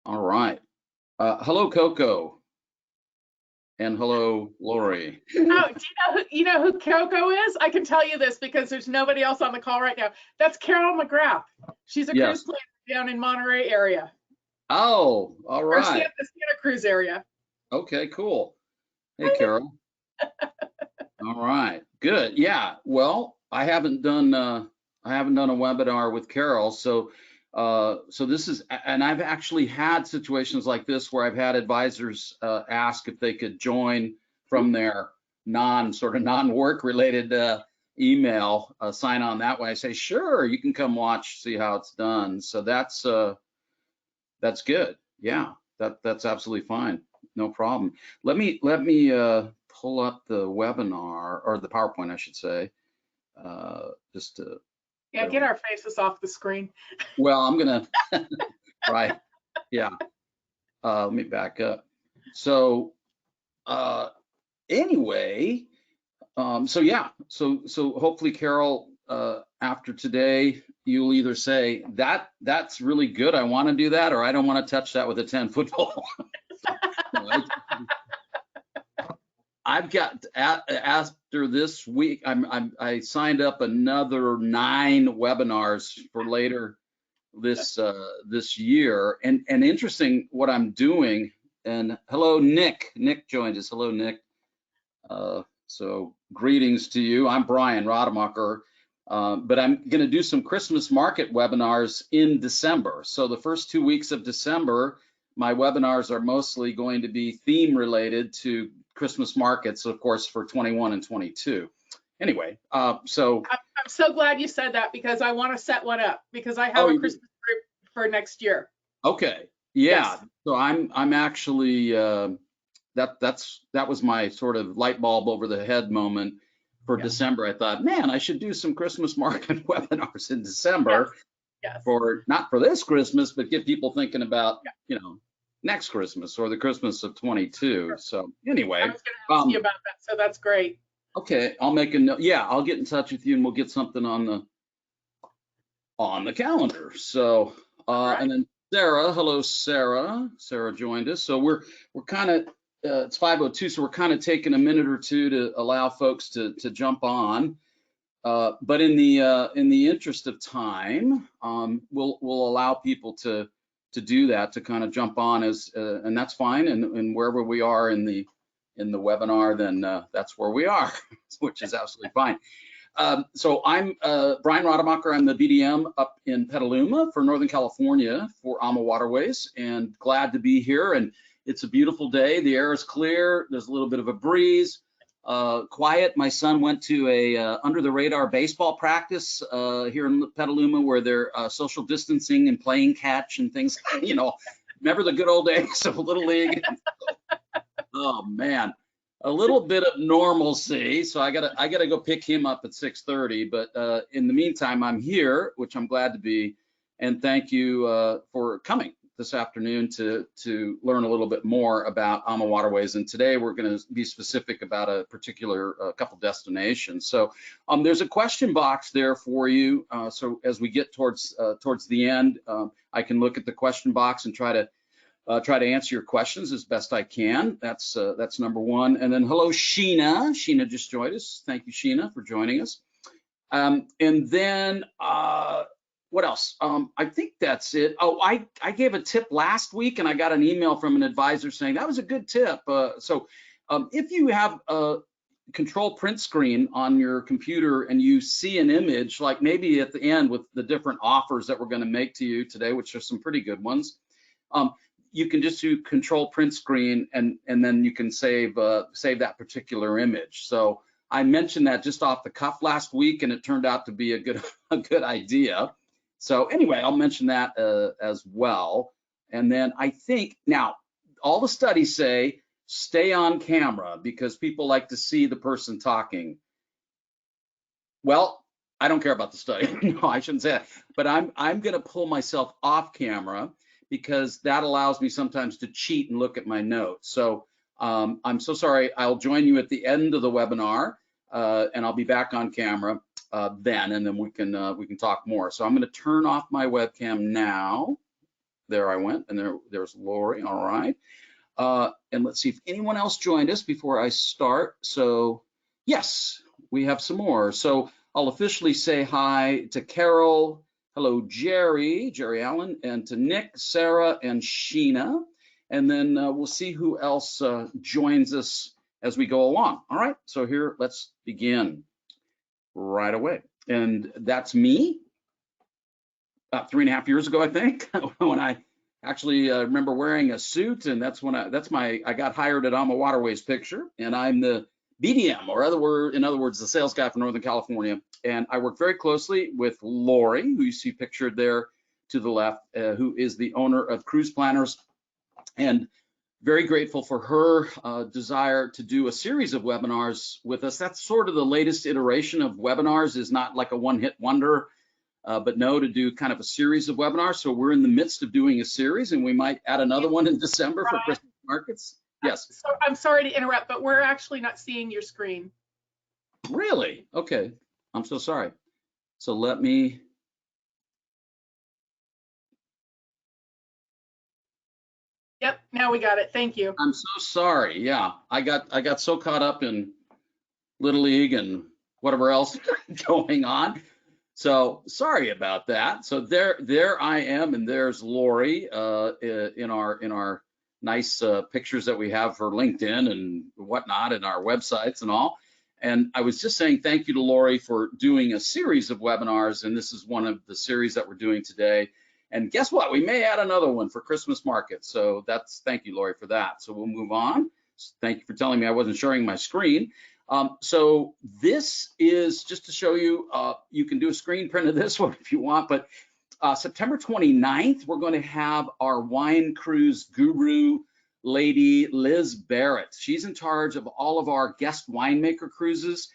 All right. Hello, Coco, and hello, Lori. Oh, do you know who Coco is? I can tell you this because there's nobody else on the call right now. That's Carol McGrath. She's a cruise Yes. planner down in Monterey area, Oh, all or Santa, right. the Santa Cruz area. Okay, cool. Hey, Carol. All right. Good. Yeah. Well, I haven't done a webinar with Carol, so this is, and I've actually had situations like this where I've had advisors ask if they could join from their non-work related email, sign on that way. I say, sure, you can come watch, see how it's done. So that's good. Yeah, that's absolutely fine. No problem. Let me pull up the webinar, or the PowerPoint, I should say. Just to Yeah, get our faces off the screen. Well, I'm gonna right. Yeah. Let me back up. So anyway, so yeah, so hopefully, Carol, after today, you'll either say that's really good, I want to do that, or I don't want to touch that with a 10-foot pole. I've got after this week, I signed up another 9 webinars for later this year, and interesting what I'm doing. And hello, Nick. Nick joined us. Hello, Nick. So greetings to you. I'm Brian Rademacher, but I'm going to do some Christmas market webinars in December. So the first 2 weeks of December, my webinars are mostly going to be theme related to Christmas markets, of course, for 21 and 22. Anyway, so I'm so glad you said that because I want to set one up because I have oh, a Christmas group for next year. okay, yeah. Yes. So I'm actually that was my sort of light bulb over the head moment for December. I thought, man, I should do some Christmas market webinars in December Yes. for not for this Christmas, but get people thinking about Yeah. next Christmas or the Christmas of 22. Sure. So anyway, I was going to ask you about that, so that's great. okay, I'll make a note. Yeah, I'll get in touch with you and we'll get something on the calendar. So Right. and then Sarah, hello Sarah. Sarah joined us. So we're kind of it's 5:02, so we're kind of taking a minute or two to allow folks to jump on. But in the interest of time, we'll allow people to do that, to kind of jump on as and that's fine. And wherever we are in the webinar, then that's where we are, which is absolutely fine. So I'm Brian Rademacher. I'm the BDM up in Petaluma for Northern California for AmaWaterways, and glad to be here. And it's a beautiful day. The air is clear. There's a little bit of a breeze. Quiet. My son went to a under the radar baseball practice here in Petaluma, where they're social distancing and playing catch and things. Remember the good old days of Little League? Oh man. A little bit of normalcy, so I gotta go pick him up at 6:30. But in the meantime, I'm here, which I'm glad to be, and thank you for coming this afternoon to learn a little bit more about AmaWaterways. And today we're going to be specific about a particular couple destinations. So there's a question box there for you. So as we get towards the end, I can look at the question box and try to answer your questions as best I can. That's number one. And then hello, Sheena. Sheena just joined us. Thank you, Sheena, for joining us. And then what else? I think that's it. Oh, I gave a tip last week, and I got an email from an advisor saying that was a good tip. So if you have a control print screen on your computer and you see an image, like maybe at the end with the different offers that we're going to make to you today, which are some pretty good ones, you can just do control print screen, and then you can save that particular image. So I mentioned that just off the cuff last week, and it turned out to be a good idea. So anyway, I'll mention that as well. And then I think now all the studies say stay on camera because people like to see the person talking. Well, I don't care about the study. No, I shouldn't say that. But I'm going to pull myself off camera, because that allows me sometimes to cheat and look at my notes. So I'm so sorry. I'll join you at the end of the webinar, and I'll be back on camera then, and then we can talk more. So I'm going to turn off my webcam now. there I went, and there's Lori. All right. And let's see if anyone else joined us before I start. So yes, we have some more. So I'll officially say hi to Carol. Hello, Jerry Allen, and to Nick, Sarah, and Sheena. And then we'll see who else joins us as we go along. All right, so here, let's begin right away. And that's me about 3.5 years ago, I think, when I actually remember wearing a suit, and that's when I got hired at AmaWaterways picture, and I'm the BDM, or in other words, the sales guy from Northern California. And I work very closely with Lori, who you see pictured there to the left, who is the owner of Cruise Planners, and very grateful for her desire to do a series of webinars with us. That's sort of the latest iteration of webinars, is not like a one-hit wonder, but no, to do kind of a series of webinars. So we're in the midst of doing a series, and we might add another one in December for Christmas markets. Yes. So I'm sorry to interrupt, but we're actually not seeing your screen. Really? Okay. I'm so sorry. So let me. Yep, now we got it. Thank you. I'm so sorry. Yeah, I got so caught up in Little League and whatever else going on. So sorry about that. So there I am, and there's Lori in our nice pictures that we have for LinkedIn and whatnot, and our websites and all. And I was just saying thank you to Lori for doing a series of webinars, and this is one of the series that we're doing today. And guess what? We may add another one for Christmas market. So thank you, Lori, for that. So we'll move on. Thank you for telling me I wasn't sharing my screen. So this is just to show you, you can do a screen print of this one if you want, but September 29th, we're going to have our wine cruise guru lady, Liz Barrett. She's in charge of all of our guest winemaker cruises.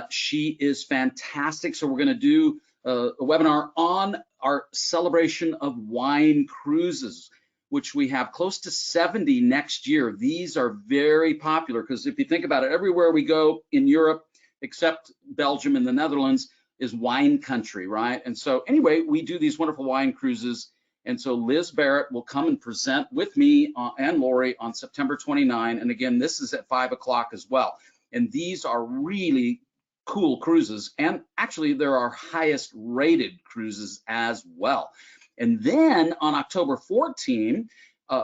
She is fantastic. So we're going to do a webinar on our celebration of wine cruises, which we have close to 70 next year. These are very popular because if you think about it, everywhere we go in Europe, except Belgium and the Netherlands, is wine country, right? And so anyway, we do these wonderful wine cruises. And so Liz Barrett will come and present with me and Lori on September 29. And again, this is at 5 o'clock as well. And these are really cool cruises. And actually, they're our highest rated cruises as well. And then on October 14,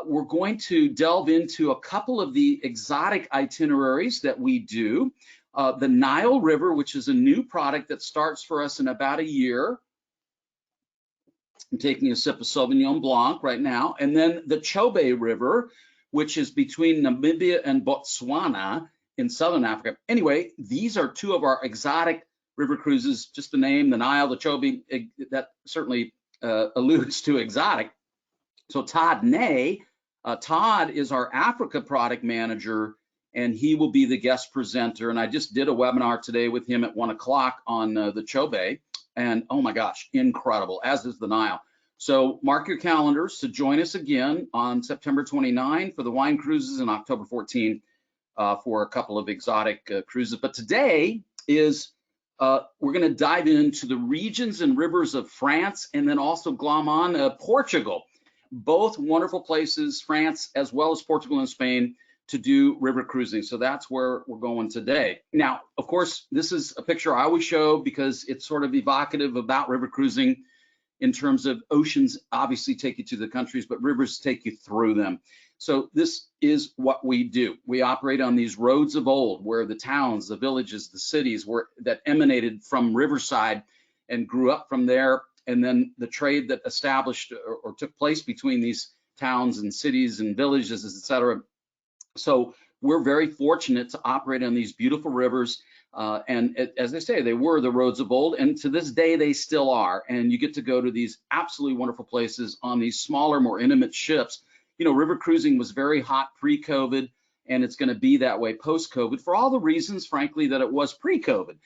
we're going to delve into a couple of the exotic itineraries that we do. The Nile River, which is a new product that starts for us in about a year. I'm taking a sip of Sauvignon Blanc right now. And then the Chobe River, which is between Namibia and Botswana in Southern Africa. Anyway, these are two of our exotic river cruises. Just the name, the Nile, the Chobe, that certainly alludes to exotic. So Todd Ney, Todd is our Africa product manager, and he will be the guest presenter. And I just did a webinar today with him at 1 o'clock on the Chobe, and oh my gosh, incredible, as is the Nile. So mark your calendars to join us again on September 29 for the wine cruises and October 14 for a couple of exotic cruises. But today is we're going to dive into the regions and rivers of France, and then also glom on Portugal. Both wonderful places, France as well as Portugal and Spain, to do river cruising. So that's where we're going today. Now, of course, this is a picture I always show because it's sort of evocative about river cruising in terms of oceans obviously take you to the countries, but rivers take you through them. So this is what we do. We operate on these roads of old where the towns, the villages, the cities that emanated from riverside and grew up from there. And then the trade that established or took place between these towns and cities and villages, et cetera. So we're very fortunate to operate on these beautiful rivers. And as I say, they were the roads of old, and to this day, they still are. And you get to go to these absolutely wonderful places on these smaller, more intimate ships. You know, river cruising was very hot pre-COVID, and it's going to be that way post-COVID for all the reasons, frankly, that it was pre-COVID,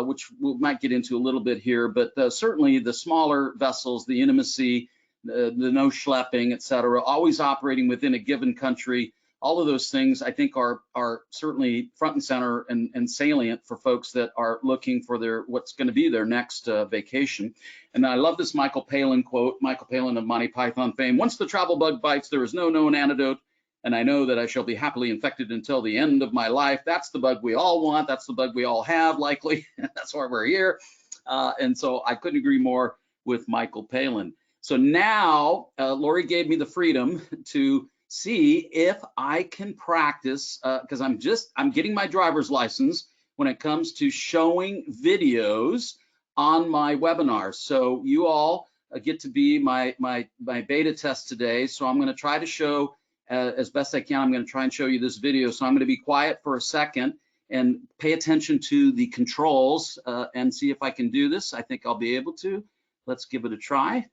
which we might get into a little bit here. But certainly the smaller vessels, the intimacy, the no schlepping, et cetera, always operating within a given country, all of those things I think are certainly front and center and salient for folks that are looking for what's going to be their next vacation. And I love this Michael Palin quote, Michael Palin of Monty Python fame: "Once the travel bug bites, there is no known antidote, and I know that I shall be happily infected until the end of my life." That's the bug we all want. That's the bug we all have, likely. That's why we're here. And so I couldn't agree more with Michael Palin. So now Lori gave me the freedom to see if I can practice, because I'm getting my driver's license when it comes to showing videos on my webinars. So you all get to be my beta test today. So I'm going to try to show as best I can. I'm going to try and show you this video. So I'm going to be quiet for a second and pay attention to the controls and see if I can do this. I think I'll be able to. Let's give it a try.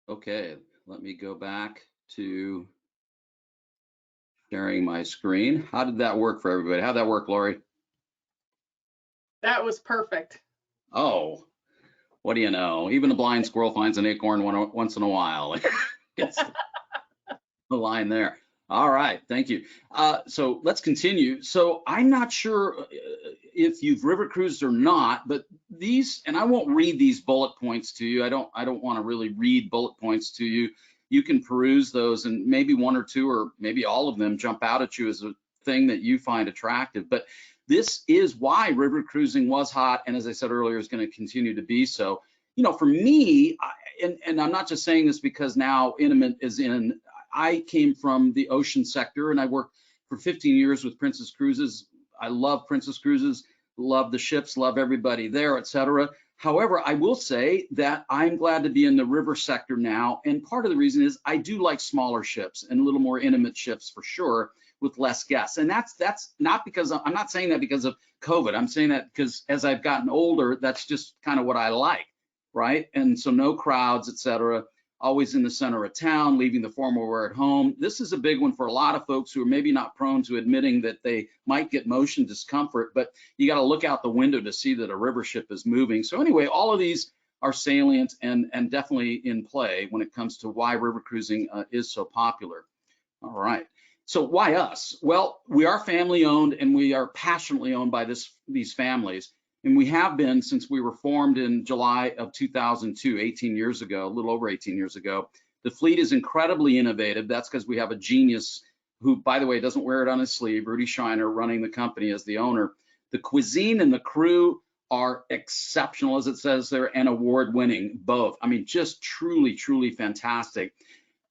Okay, let me go back to sharing my screen. How did that work for everybody? How'd that work, Lori? That was perfect. Oh, what do you know? Even a blind squirrel finds an acorn once in a while. It's the line there. All right, thank you. So let's continue. So I'm not sure if you've river cruised or not, but these, and I won't read these bullet points to you. I don't want to really read bullet points to you. You can peruse those, and maybe one or two or maybe all of them jump out at you as a thing that you find attractive. But this is why river cruising was hot, and as I said earlier, is going to continue to be so. You know, for me, and I'm not just saying this because now Intimate is in. I came from the ocean sector, and I worked for 15 years with Princess Cruises. I love Princess Cruises, love the ships, love everybody there, etc. However, I will say that I'm glad to be in the river sector now, and part of the reason is I do like smaller ships and a little more intimate ships for sure, with less guests. And that's not because I'm not saying that because of COVID. I'm saying that because as I've gotten older, that's just kind of what I like, right? And so no crowds, etc. Always in the center of town, leaving the formal wear at home. This is a big one for a lot of folks who are maybe not prone to admitting that they might get motion discomfort, but you got to look out the window to see that a river ship is moving. So anyway, all of these are salient and definitely in play when it comes to why river cruising is so popular. All right. So why us? Well, we are family owned, and we are passionately owned by these families. And we have been since we were formed in July of 2002, 18 years ago, a little over 18 years ago. The fleet is incredibly innovative. That's because we have a genius who, by the way, doesn't wear it on his sleeve, Rudy Shiner, running the company as the owner. The cuisine and the crew are exceptional, as it says there, and award-winning, both. I mean, just truly, truly fantastic.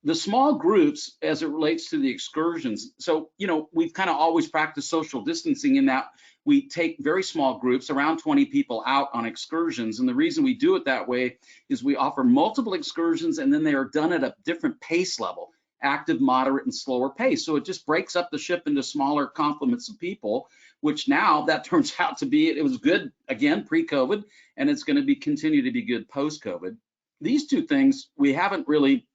The small groups, as it relates to the excursions, so, you know, we've kind of always practiced social distancing in that we take very small groups, around 20 people, out on excursions. And the reason we do it that way is we offer multiple excursions, and then they are done at a different pace level, active, moderate, and slower pace. So it just breaks up the ship into smaller complements of people, which now that turns out to be, it was good, again, pre-COVID, and it's going to be continue to be good post-COVID. These two things we haven't really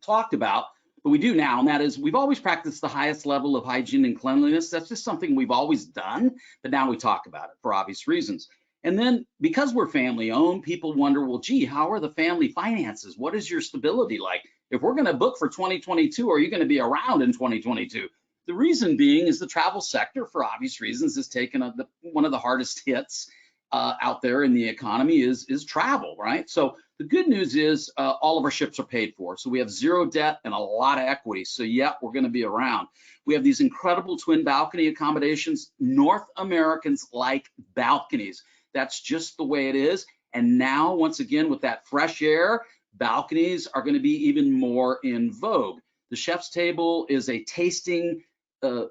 talked about, but we do now, and that is we've always practiced the highest level of hygiene and cleanliness. That's just something we've always done, but now we talk about it for obvious reasons. And then because we're family owned, people wonder, well, gee, how are the family finances? What is your stability like? If we're going to book for 2022, are you going to be around in 2022? The reason being is the travel sector, for obvious reasons, has taken one of the hardest hits out there in the economy is travel, right? So the good news is all of our ships are paid for. So we have zero debt and a lot of equity. So yeah, we're going to be around. We have these incredible twin balcony accommodations. North Americans like balconies. That's just the way it is. And now, once again, with that fresh air, balconies are going to be even more in vogue. The Chef's Table is a tasting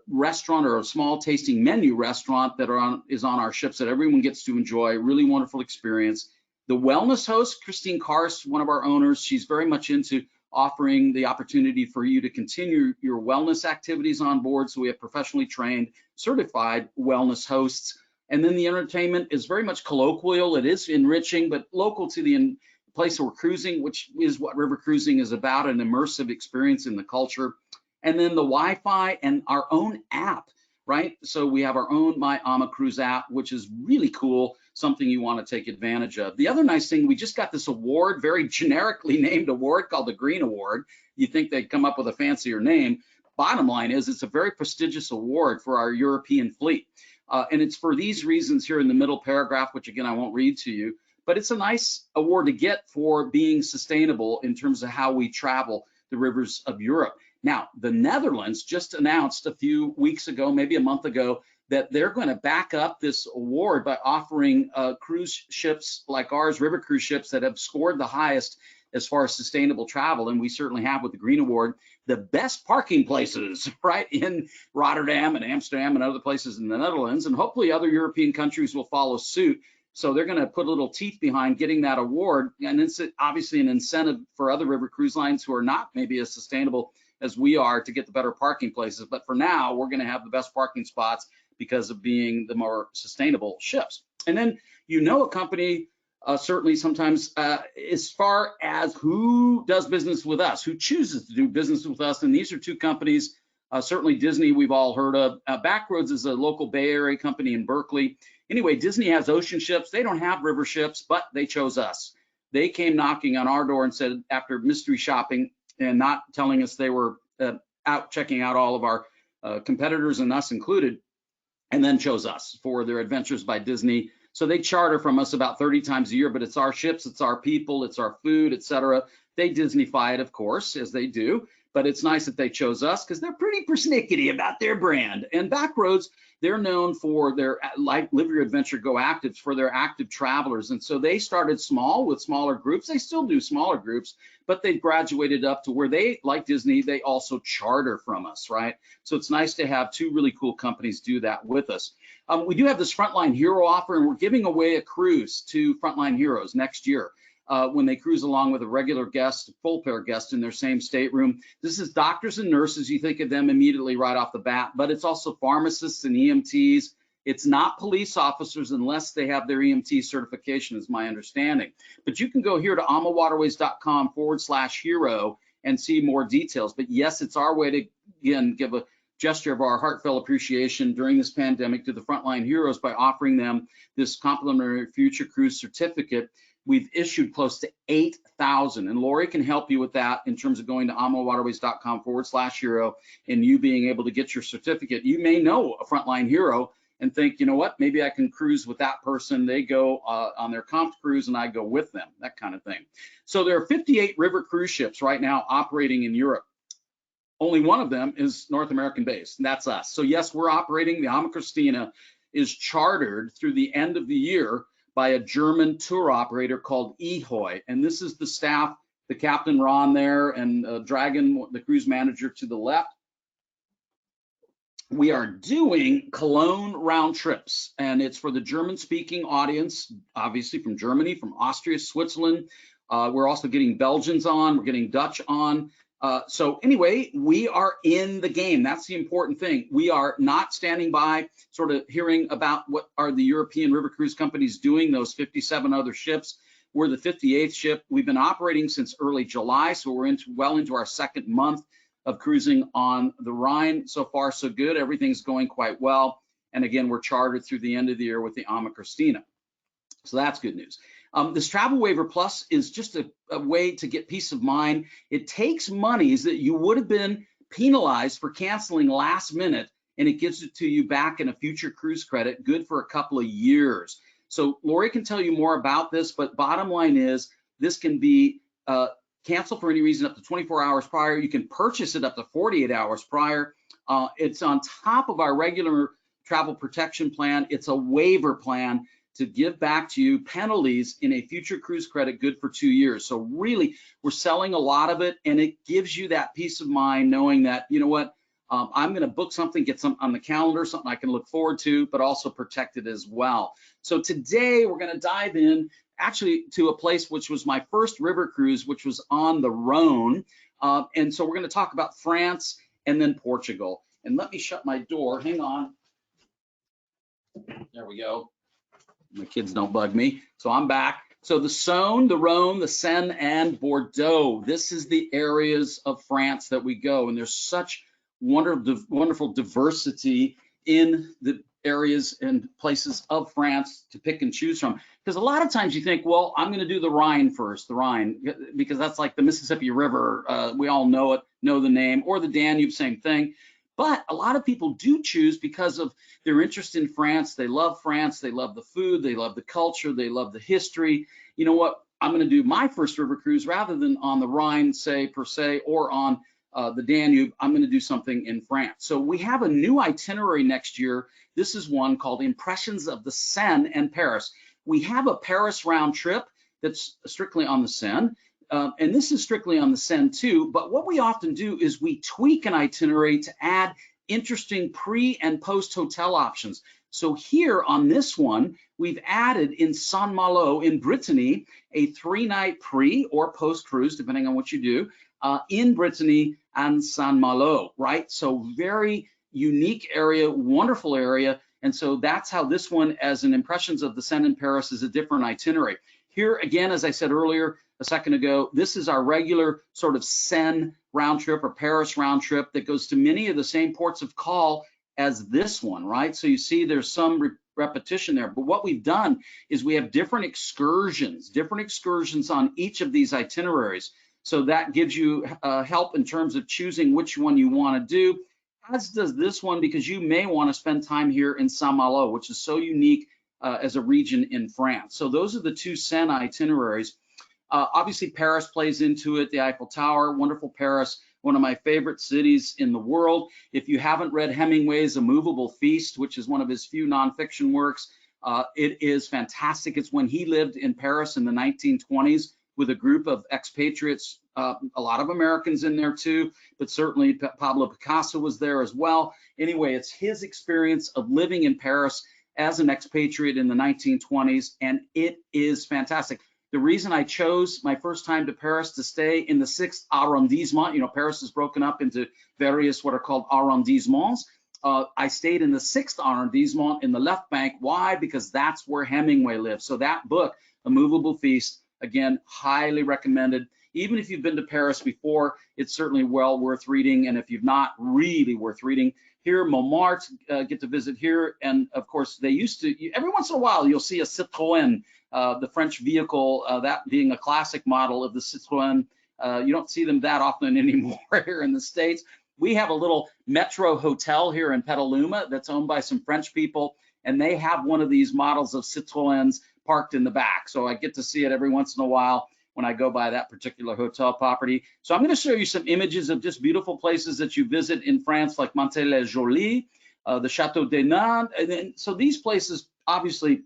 restaurant, or a small tasting menu restaurant that is on our ships that everyone gets to enjoy. Really wonderful experience. The wellness host, Christine Karst, one of our owners, she's very much into offering the opportunity for you to continue your wellness activities on board. So we have professionally trained, certified wellness hosts. And then the entertainment is very much colloquial. It is enriching, but local to the place we're cruising, which is what river cruising is about, an immersive experience in the culture. And then the Wi-Fi and our own app, right? So we have our own My AmaCruise app, which is really cool, something you want to take advantage of. The other nice thing, we just got this award, very generically named award called the Green Award. You think they'd come up with a fancier name. Bottom line is it's a very prestigious award for our European fleet. And it's for these reasons here in the middle paragraph, which again, I won't read to you, but it's a nice award to get for being sustainable in terms of how we travel the rivers of Europe. Now, the Netherlands just announced a few weeks ago, maybe a month ago, that they're going to back up this award by offering cruise ships like ours, river cruise ships that have scored the highest as far as sustainable travel, and we certainly have with the Green Award, the best parking places, right, in Rotterdam and Amsterdam and other places in the Netherlands, and hopefully other European countries will follow suit. So they're going to put a little teeth behind getting that award, and it's obviously an incentive for other river cruise lines who are not maybe as sustainable as we are to get the better parking places. But for now, we're going to have the best parking spots because of being the more sustainable ships. And then, you know, a company certainly sometimes as far as who does business with us, who chooses to do business with us. And these are two companies, certainly Disney we've all heard of. Backroads is a local Bay Area company in Berkeley. Anyway, Disney has ocean ships. They don't have river ships, but they chose us. They came knocking on our door and said, after mystery shopping and not telling us they were out checking out all of our competitors and us included, and then chose us for their Adventures by Disney. So they charter from us about 30 times a year, but it's our ships, it's our people, it's our food, etc. They Disneyfy it, of course, as they do, but it's nice that they chose us because they're pretty persnickety about their brand. And Backroads, they're known for their Live Your Adventure, Go Actives, for their active travelers. And so they started small with smaller groups. They still do smaller groups, but they've graduated up to where they, like Disney, they also charter from us, right? So it's nice to have two really cool companies do that with us. We do have this Frontline Hero offer, and we're giving away a cruise to Frontline Heroes next year when they cruise along with a regular guest, full pair guest in their same stateroom. This is doctors and nurses. You think of them immediately right off the bat, but it's also pharmacists and EMTs. It's not police officers unless they have their EMT certification, is my understanding. But you can go here to amawaterways.com/hero and see more details. But yes, it's our way to, again, give a gesture of our heartfelt appreciation during this pandemic to the Frontline Heroes by offering them this complimentary future cruise certificate. We've issued close to 8,000, and Lori can help you with that in terms of going to amawaterways.com/hero and you being able to get your certificate. You may know a Frontline Hero and think, you know what, maybe I can cruise with that person. They go on their comp cruise and I go with them, that kind of thing. So there are 58 river cruise ships right now operating in Europe. Only one of them is North American based, and that's us. So yes, we're operating. The Ama Christina is chartered through the end of the year by a German tour operator called Ehoy. And this is the staff, the Captain Ron there and Dragon, the cruise manager to the left. We are doing Cologne round trips, and it's for the German speaking audience, obviously from Germany, from Austria, Switzerland. We're also getting Belgians on, we're getting Dutch on. So anyway, we are in the game. That's the important thing. We are not standing by sort of hearing about what are the European river cruise companies doing, those 57 other ships. We're the 58th ship. We've been operating since early July, so we're well into our second month of cruising on the Rhine. So far, so good. Everything's going quite well. And again, we're chartered through the end of the year with the Ama Christina. So that's good news. This Travel Waiver Plus is just a way to get peace of mind. It takes monies that you would have been penalized for canceling last minute, and it gives it to you back in a future cruise credit, good for a couple of years. So Lori can tell you more about this, but bottom line is this can be canceled for any reason up to 24 hours prior. You can purchase it up to 48 hours prior. It's on top of our regular travel protection plan. It's a waiver plan to give back to you penalties in a future cruise credit, good for 2 years. So really, we're selling a lot of it, and it gives you that peace of mind knowing that, you know what, I'm going to book something, get something on the calendar, something I can look forward to, but also protect it as well. So today we're going to dive in actually to a place which was my first river cruise, which was on the Rhone. And so we're going to talk about France and then Portugal. And let me shut my door. Hang on. There we go. My kids don't bug me. So I'm back. So the Saône, the Rhone, the Seine, and Bordeaux. This is the areas of France that we go. And there's such wonderful diversity in the areas and places of France to pick and choose from. Because a lot of times you think, well, I'm going to do the Rhine first, the Rhine, because that's like the Mississippi River. We all know it, know the name, or the Danube, same thing. But a lot of people do choose because of their interest in France. They love France. They love the food. They love the culture. They love the history. You know what? I'm going to do my first river cruise rather than on the Rhine, say, per se, or on the Danube. I'm going to do something in France. So we have a new itinerary next year. This is one called Impressions of the Seine and Paris. We have a Paris round trip that's strictly on the Seine. And this is strictly on the Seine too, but what we often do is we tweak an itinerary to add interesting pre and post hotel options. So here on this one, we've added in Saint-Malo in Brittany, a 3-night pre or post cruise, depending on what you do, in Brittany and Saint-Malo, right? So very unique area, wonderful area. And so that's how this one, as an Impressions of the Seine in Paris, is a different itinerary. Here again, as I said earlier, a second ago, this is our regular sort of Seine round trip or Paris round trip that goes to many of the same ports of call as this one, right? So you see there's some repetition there, but what we've done is we have different excursions on each of these itineraries. So that gives you help in terms of choosing which one you want to do, as does this one, because you may want to spend time here in Saint-Malo, which is so unique as a region in France. So those are the two Seine itineraries. Obviously, Paris plays into it, the Eiffel Tower, wonderful Paris, one of my favorite cities in the world. If you haven't read Hemingway's A Movable Feast, which is one of his few nonfiction works, it is fantastic. It's when he lived in Paris in the 1920s with a group of expatriates, a lot of Americans in there too, but certainly Pablo Picasso was there as well. Anyway, it's his experience of living in Paris as an expatriate in the 1920s, and it is fantastic. The reason I chose my first time to Paris to stay in the 6th arrondissement, you know, Paris is broken up into various what are called arrondissements. I stayed in the 6th arrondissement in the left bank. Why? Because that's where Hemingway lived. So that book, A Movable Feast, again, highly recommended. Even if you've been to Paris before, it's certainly well worth reading. And if you've not, really worth reading. Here, Montmartre, get to visit here. And of course, they used to, every once in a while, you'll see a Citroën, the French vehicle, that being a classic model of the Citroën. You don't see them that often anymore here in the States. We have a little metro hotel here in Petaluma that's owned by some French people, and they have one of these models of Citroëns parked in the back. So I get to see it every once in a while when I go by that particular hotel property. So I'm going to show you some images of just beautiful places that you visit in France, like Mantes-la-Jolie, the Chateau des Nantes. And then, so these places, obviously,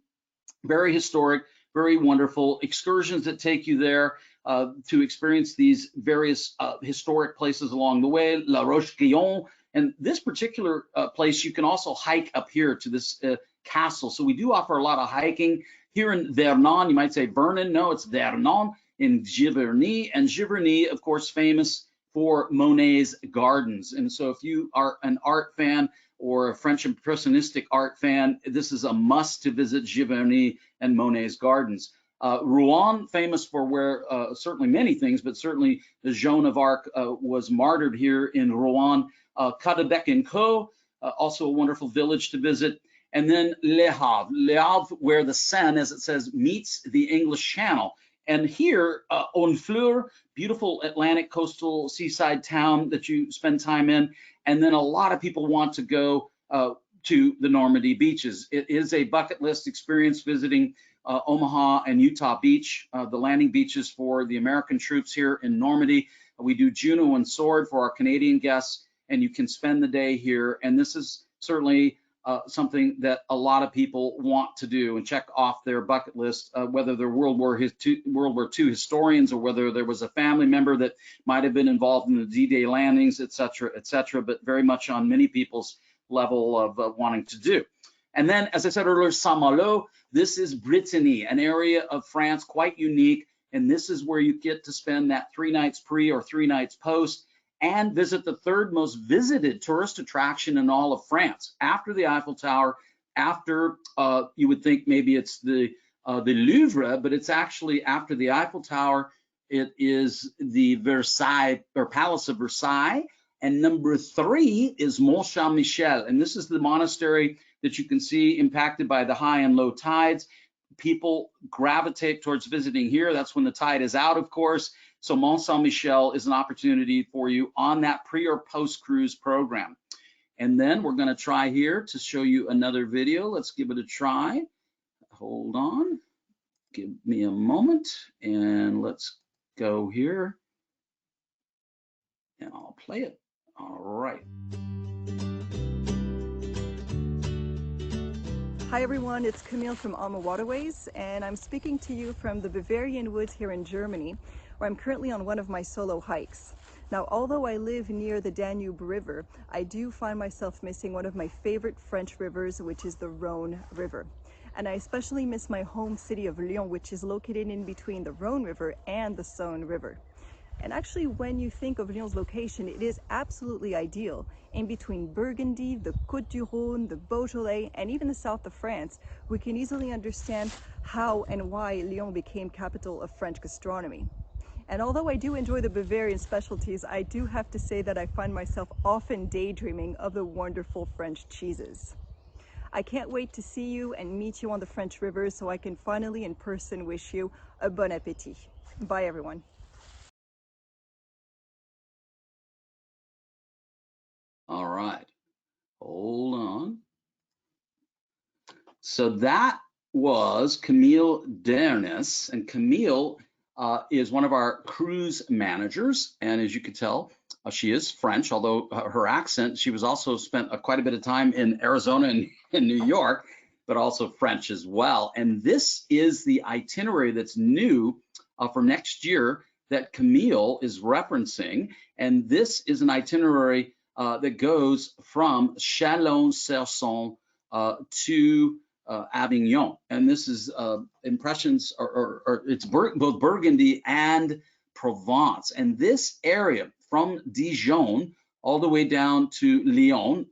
very historic, very wonderful excursions that take you there to experience these various historic places along the way, La Roche-Guyon. And this particular place, you can also hike up here to this castle. So we do offer a lot of hiking. Here in Vernon, you might say Vernon, no, it's Vernon in Giverny. And Giverny, of course, famous for Monet's gardens. And so if you are an art fan or a French impressionistic art fan, this is a must to visit Giverny and Monet's gardens. Rouen, famous for where certainly many things, but certainly the Joan of Arc was martyred here in Rouen. Caudebec-en-Caux, also a wonderful village to visit. And then Le Havre, where the Seine, as it says, meets the English Channel. And here, Honfleur, beautiful Atlantic coastal seaside town that you spend time in. And then a lot of people want to go to the Normandy beaches. It is a bucket list experience visiting Omaha and Utah Beach, the landing beaches for the American troops here in Normandy. We do Juno and Sword for our Canadian guests, and you can spend the day here. And this is certainly something that a lot of people want to do and check off their bucket list, whether they're World War II historians or whether there was a family member that might have been involved in the D-Day landings, et cetera, but very much on many people's level of wanting to do. And then, as I said earlier, Saint-Malo, this is Brittany, an area of France quite unique, and this is where you get to spend that 3 nights pre or 3 nights post and visit the 3rd most visited tourist attraction in all of France, after the Eiffel Tower, after you would think maybe it's the Louvre, but it's actually after the Eiffel Tower. It is the Versailles or Palace of Versailles, and number 3 is Mont Saint-Michel, and this is the monastery that you can see impacted by the high and low tides. People gravitate towards visiting here. That's when the tide is out, of course. So Mont Saint-Michel is an opportunity for you on that pre or post cruise program. And then we're going to try here to show you another video. Let's give it a try. Hold on. Give me a moment and let's go here. And I'll play it. All right. Hi everyone, it's Camille from AmaWaterways, and I'm speaking to you from the Bavarian Woods here in Germany, where I'm currently on one of my solo hikes. Now, although I live near the Danube River, I do find myself missing one of my favorite French rivers, which is the Rhone River. And I especially miss my home city of Lyon, which is located in between the Rhone River and the Saône River. And actually, when you think of Lyon's location, it is absolutely ideal. In between Burgundy, the Côte du Rhône, the Beaujolais, and even the south of France, we can easily understand how and why Lyon became capital of French gastronomy. And although I do enjoy the Bavarian specialties, I do have to say that I find myself often daydreaming of the wonderful French cheeses. I can't wait to see you and meet you on the French River so I can finally in person wish you a bon appétit. Bye everyone. All right, hold on. So that was Camille Dernis, and Camille is one of our cruise managers, and as you can tell, she is French, although her accent, she was also spent quite a bit of time in Arizona and in New York, but also French as well. And this is the itinerary that's new for next year that Camille is referencing, and this is an itinerary that goes from Chalon-sur-Saône to Avignon, and this is impressions, or it's both Burgundy and Provence, and this area from Dijon all the way down to Lyon,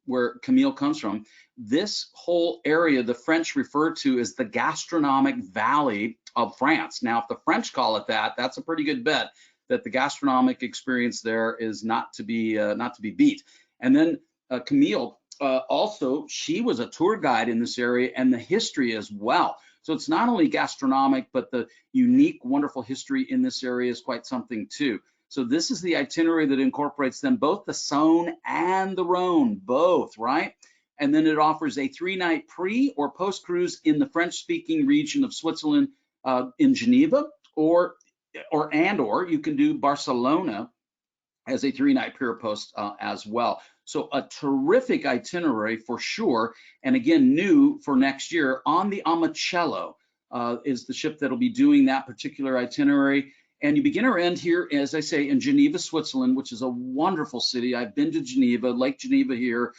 where Camille comes from, this whole area the French refer to as the gastronomic valley of France. Now, if the French call it that, that's a pretty good bet that the gastronomic experience there is not to be beat. And then Camille also, she was a tour guide in this area and the history as well. So it's not only gastronomic, but the unique, wonderful history in this area is quite something too. So this is the itinerary that incorporates them, both the Saône and the Rhone, both, right? And then it offers a 3-night pre or post cruise in the French-speaking region of Switzerland in Geneva, or you can do Barcelona as a 3-night pre or post as well. So a terrific itinerary for sure. And again, new for next year on the Amacello is the ship that'll be doing that particular itinerary. And you begin or end here, as I say, in Geneva, Switzerland, which is a wonderful city. I've been to Geneva, Lake Geneva here,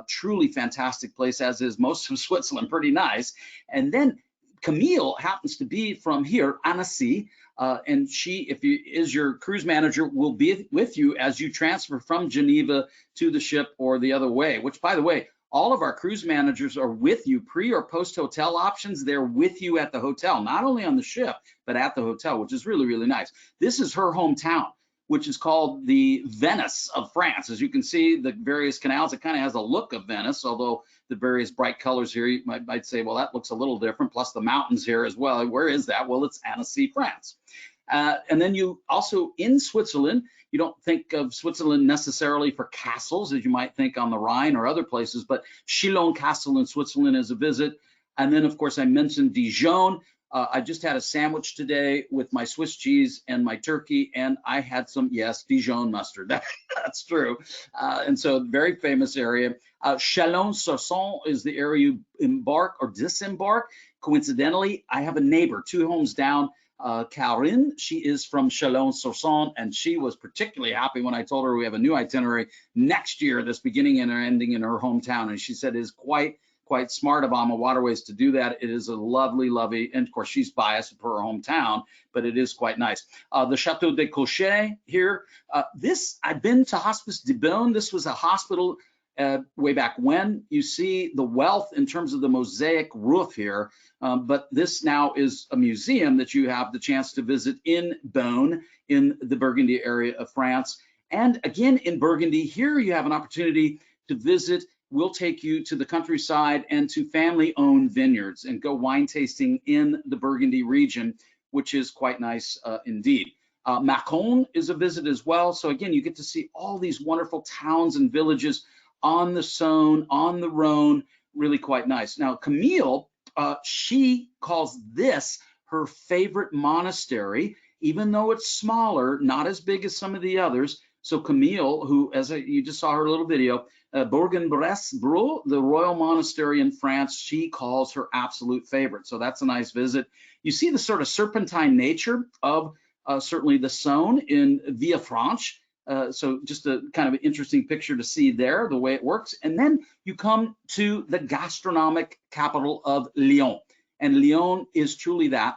truly fantastic place, as is most of Switzerland, pretty nice. And then Camille happens to be from here, Annecy, and she, if you is your cruise manager, will be with you as you transfer from Geneva to the ship or the other way, which, by the way, all of our cruise managers are with you, pre or post hotel options. They're with you at the hotel, not only on the ship, but at the hotel, which is really, really nice. This is her hometown. which is called the Venice of France. As you can see, the various canals, it kind of has a look of Venice, although the various bright colors here, you might say, well, that looks a little different, plus the mountains here as well. Where is that? Well, it's Annecy, France. And then you also, in Switzerland, you don't think of Switzerland necessarily for castles, as you might think on the Rhine or other places, but Chillon Castle in Switzerland is a visit. And then, of course, I mentioned Dijon. I just had a sandwich today with my Swiss cheese and my turkey, and I had some, yes, Dijon mustard. That's true. And so, very famous area. Chalon-sur-Saône is the area you embark or disembark. Coincidentally, I have a neighbor 2 homes down, Karine. She is from Chalon-sur-Saône, and she was particularly happy when I told her we have a new itinerary next year that's beginning and ending in her hometown. And she said it is quite smart of AmaWaterways to do that. It is a lovely, and of course she's biased for her hometown, but it is quite nice. The Château de Cochet here. This, I've been to Hospice de Beaune. This was a hospital way back when. You see the wealth in terms of the mosaic roof here, but this now is a museum that you have the chance to visit in Beaune, in the Burgundy area of France. And again, in Burgundy, here you have an opportunity to visit. We'll take you to the countryside and to family-owned vineyards and go wine tasting in the Burgundy region, which is quite nice indeed. Mâcon is a visit as well. So again, you get to see all these wonderful towns and villages on the Saône, on the Rhone, really quite nice. Now, Camille, she calls this her favorite monastery, even though it's smaller, not as big as some of the others. So Camille, who, you just saw her little video, Bourg-en-Bresse, the royal monastery in France, she calls her absolute favorite. So that's a nice visit. You see the sort of serpentine nature of certainly the Saône in Villefranche. So just a kind of interesting picture to see there, the way it works. And then you come to the gastronomic capital of Lyon. And Lyon is truly that.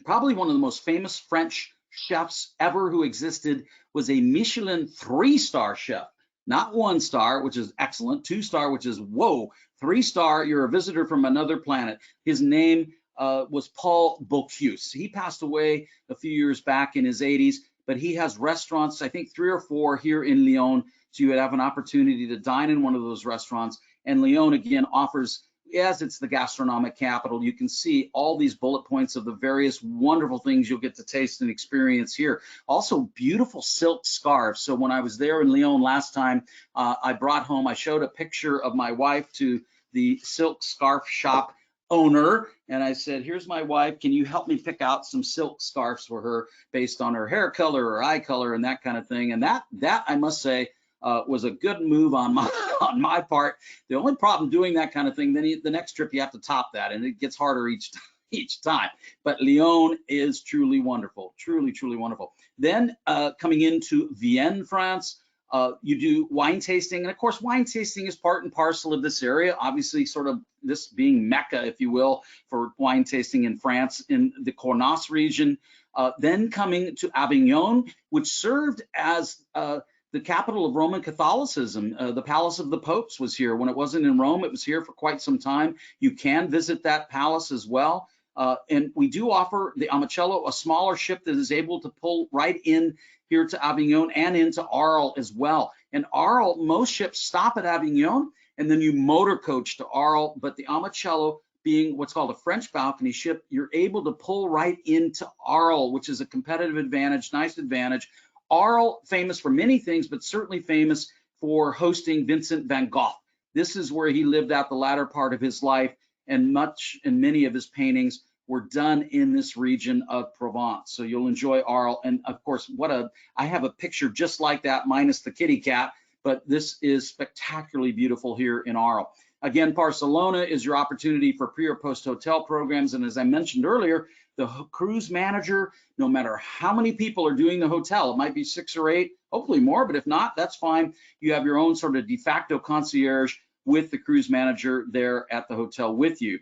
Probably one of the most famous French chefs ever who existed was a Michelin 3-star chef. Not 1-star, which is excellent, 2-star, which is whoa, 3-star, you're a visitor from another planet. His name was Paul Bocuse. He passed away a few years back in his 80s, but he has restaurants, I think 3 or 4 here in Lyon, so you would have an opportunity to dine in one of those restaurants. And Lyon, again, offers, as it's the gastronomic capital, you can see all these bullet points of the various wonderful things you'll get to taste and experience here. Also, beautiful silk scarves. So when I was there in Lyon last time, I showed a picture of my wife to the silk scarf shop owner, and I said, here's my wife, can you help me pick out some silk scarves for her based on her hair color or eye color and that kind of thing. And that I must say, was a good move on my part. The only problem doing that kind of thing, then the next trip you have to top that, and it gets harder each time. But Lyon is truly wonderful, truly wonderful. Then coming into Vienne, France, you do wine tasting, and of course wine tasting is part and parcel of this area, obviously sort of this being Mecca, if you will, for wine tasting in France in the Cornas region. Then coming to Avignon, which served as the capital of Roman Catholicism. The Palace of the Popes was here. When it wasn't in Rome, it was here for quite some time. You can visit that palace as well. And we do offer the Amacello, a smaller ship that is able to pull right in here to Avignon and into Arles as well. And Arles, most ships stop at Avignon and then you motor coach to Arles, but the Amacello, being what's called a French balcony ship, you're able to pull right into Arles, which is a competitive advantage, nice advantage. Arles, famous for many things, but certainly famous for hosting Vincent van Gogh. This is where he lived out the latter part of his life, and many of his paintings were done in this region of Provence. So you'll enjoy Arles. And of course, I have a picture just like that, minus the kitty cat, but this is spectacularly beautiful here in Arles. Again, Barcelona is your opportunity for pre or post hotel programs. And as I mentioned earlier, the cruise manager, no matter how many people are doing the hotel, it might be 6 or 8, hopefully more, but if not, that's fine. You have your own sort of de facto concierge with the cruise manager there at the hotel with you.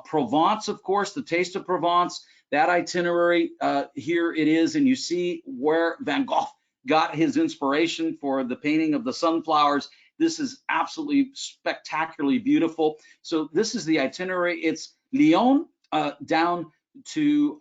Provence, of course, the Taste of Provence, that itinerary, here it is, and you see where Van Gogh got his inspiration for the painting of the sunflowers. This is absolutely spectacularly beautiful. So this is the itinerary. It's Lyon down to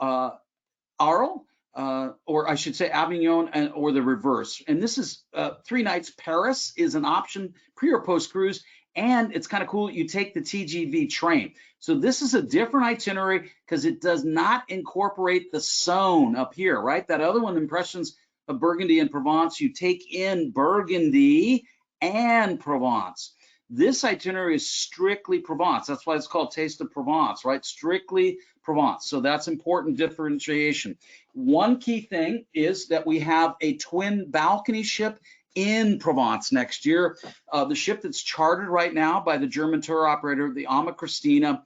Arles, or I should say Avignon, or the reverse. And this is 3 nights. Paris is an option, pre or post cruise. And it's kind of cool, you take the TGV train. So this is a different itinerary because it does not incorporate the Saône up here, right? That other one, Impressions of Burgundy and Provence, you take in Burgundy and Provence. This itinerary is strictly Provence. That's why it's called Taste of Provence, right? Strictly Provence. So that's important differentiation. One key thing is that we have a twin balcony ship in Provence next year. The ship that's chartered right now by the German tour operator, the Ama Christina,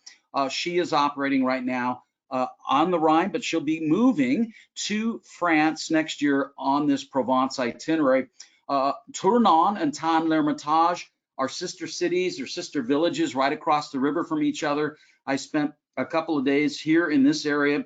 she is operating right now on the Rhine, but she'll be moving to France next year on this Provence itinerary. Tournon and Thann-l'Hermitage are sister cities or sister villages right across the river from each other. I spent a couple of days here in this area.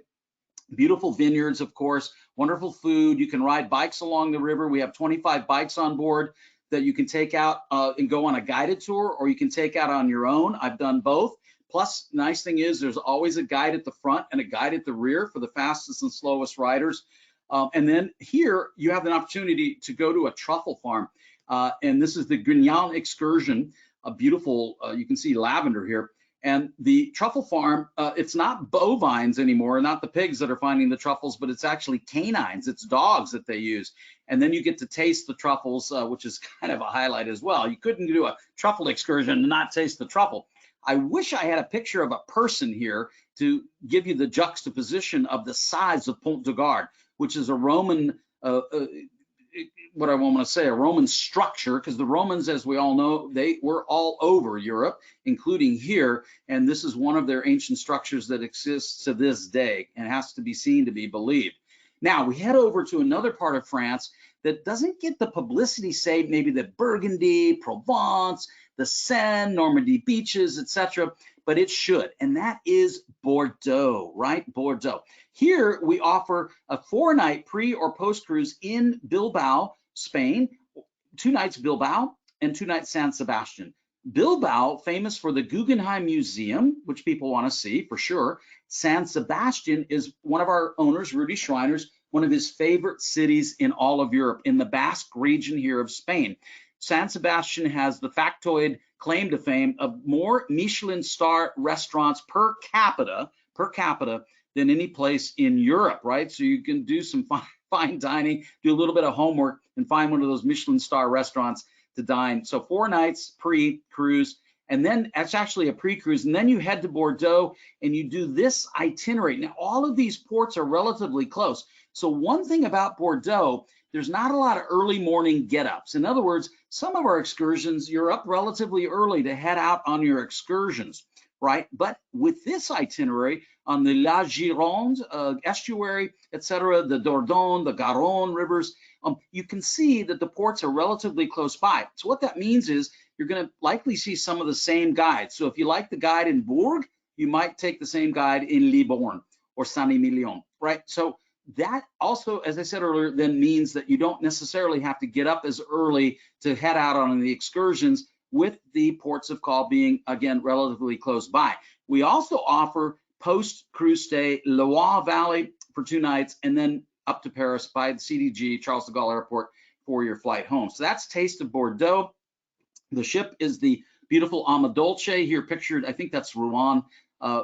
Beautiful vineyards, of course, wonderful food. You can ride bikes along the river. We have 25 bikes on board that you can take out and go on a guided tour, or you can take out on your own. I've done both. Plus, nice thing is there's always a guide at the front and a guide at the rear for the fastest and slowest riders. And then here you have an opportunity to go to a truffle farm. And this is the Guignan excursion, a beautiful, you can see lavender here. And the truffle farm, it's not bovines anymore, not the pigs that are finding the truffles, but it's actually canines, it's dogs that they use. And then you get to taste the truffles, which is kind of a highlight as well. You couldn't do a truffle excursion and not taste the truffle. I wish I had a picture of a person here to give you the juxtaposition of the size of Pont de Garde, which is a Roman, what I want to say, a Roman structure, because the Romans, as we all know, they were all over Europe, including here, and this is one of their ancient structures that exists to this day and has to be seen to be believed. Now we head over to another part of France that doesn't get the publicity, say maybe the Burgundy, Provence, the Seine, Normandy beaches, etc., but it should, and that is Bordeaux, right? Bordeaux. Here we offer a 4-night pre or post cruise in Bilbao, Spain, 2 nights Bilbao and 2 nights San Sebastian. Bilbao, famous for the Guggenheim Museum, which people want to see for sure. San Sebastian is one of our owners, Rudy Schreiner's, one of his favorite cities in all of Europe, in the Basque region here of Spain. San Sebastian has the factoid claim to fame of more Michelin star restaurants per capita than any place in Europe, right? So you can do some fine dining, do a little bit of homework, and find one of those Michelin star restaurants to dine. So 4 nights pre-cruise, and then that's actually a pre-cruise, and then you head to Bordeaux and you do this itinerary. Now, all of these ports are relatively close. So one thing about Bordeaux, there's not a lot of early morning get-ups. In other words, some of our excursions, you're up relatively early to head out on your excursions, right? But with this itinerary on the La Gironde estuary, etc., the Dordogne, the Garonne rivers, you can see that the ports are relatively close by. So what that means is you're going to likely see some of the same guides. So if you like the guide in Bourg, you might take the same guide in Libourne or Saint-Emilion, right? So that also, as I said earlier, then means that you don't necessarily have to get up as early to head out on the excursions, with the ports of call being, again, relatively close by. We also offer post-cruise stay, Loire Valley for 2 nights, and then up to Paris by the CDG, Charles de Gaulle Airport, for your flight home. So that's Taste of Bordeaux. The ship is the beautiful Amadolce here pictured. I think that's Rouen.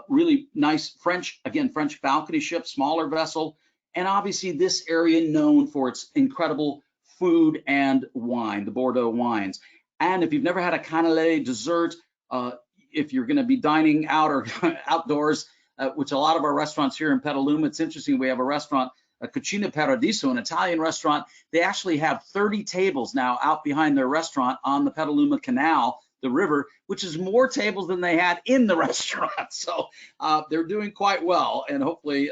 Really nice French, again, French balcony ship, smaller vessel. And obviously this area known for its incredible food and wine, the Bordeaux wines. And if you've never had a cannelé dessert, if you're going to be dining out or outdoors, which a lot of our restaurants here in Petaluma, it's interesting, we have a restaurant, a Cucina Paradiso, an Italian restaurant. They actually have 30 tables now out behind their restaurant on the Petaluma Canal, the river, which is more tables than they had in the restaurant. So they're doing quite well, and hopefully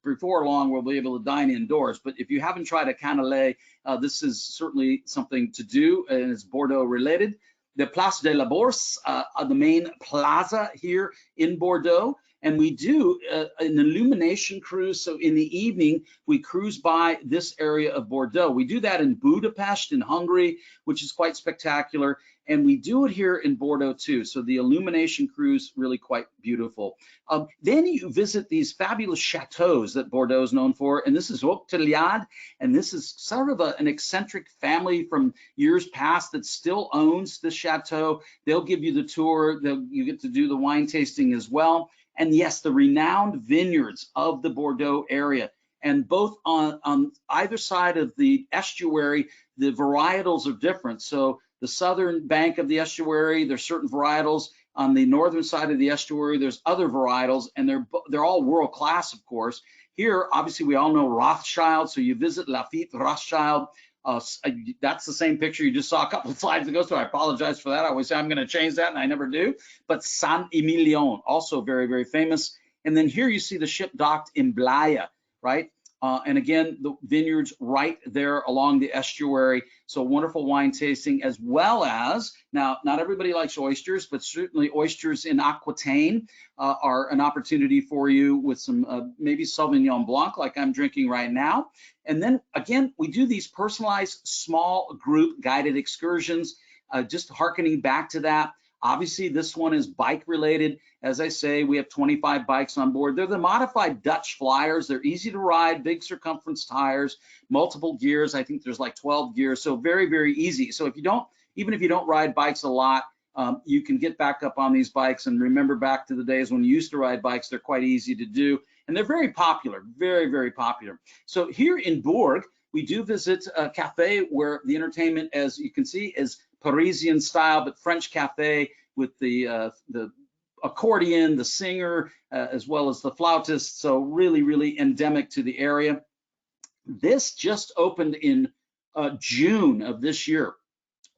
before long we'll be able to dine indoors. But if you haven't tried a cannelé, this is certainly something to do, and it's Bordeaux related. The Place de la Bourse, the main plaza here in Bordeaux, And we do an illumination cruise. So in the evening, we cruise by this area of Bordeaux. We do that in Budapest in Hungary, which is quite spectacular. And we do it here in Bordeaux too. So the illumination cruise, really quite beautiful. Then you visit these fabulous chateaus that Bordeaux is known for. And this is Octeliade. And this is sort of an eccentric family from years past that still owns the chateau. They'll give you the tour. You get to do the wine tasting as well. And yes, the renowned vineyards of the Bordeaux area. And both on either side of the estuary, the varietals are different. So the southern bank of the estuary, there's certain varietals. On the northern side of the estuary, there's other varietals, and they're all world class, of course. Here, obviously, we all know Rothschild, so you visit Lafitte Rothschild. That's the same picture you just saw a couple of slides ago, so I apologize for that. I always say I'm going to change that, and I never do. But Saint-Emilion, also very, very famous. And then here you see the ship docked in Blaye, right? And again, the vineyards right there along the estuary. So wonderful wine tasting, as well as, now, not everybody likes oysters, but certainly oysters in Aquitaine are an opportunity for you with some maybe Sauvignon Blanc like I'm drinking right now. And then again, we do these personalized small group guided excursions, just hearkening back to that. Obviously, this one is bike related. As I say, we have 25 bikes on board. They're the modified Dutch Flyers. They're easy to ride, big circumference tires, multiple gears. I think there's like 12 gears, so very, very easy. So even if you don't ride bikes a lot, you can get back up on these bikes and remember back to the days when you used to ride bikes. They're quite easy to do, and they're very popular, very, very popular. So here in Bourg, we do visit a cafe where the entertainment, as you can see, is Parisian style, but French cafe with the accordion, the singer, as well as the flautist. So really, really endemic to the area. This just opened in June of this year.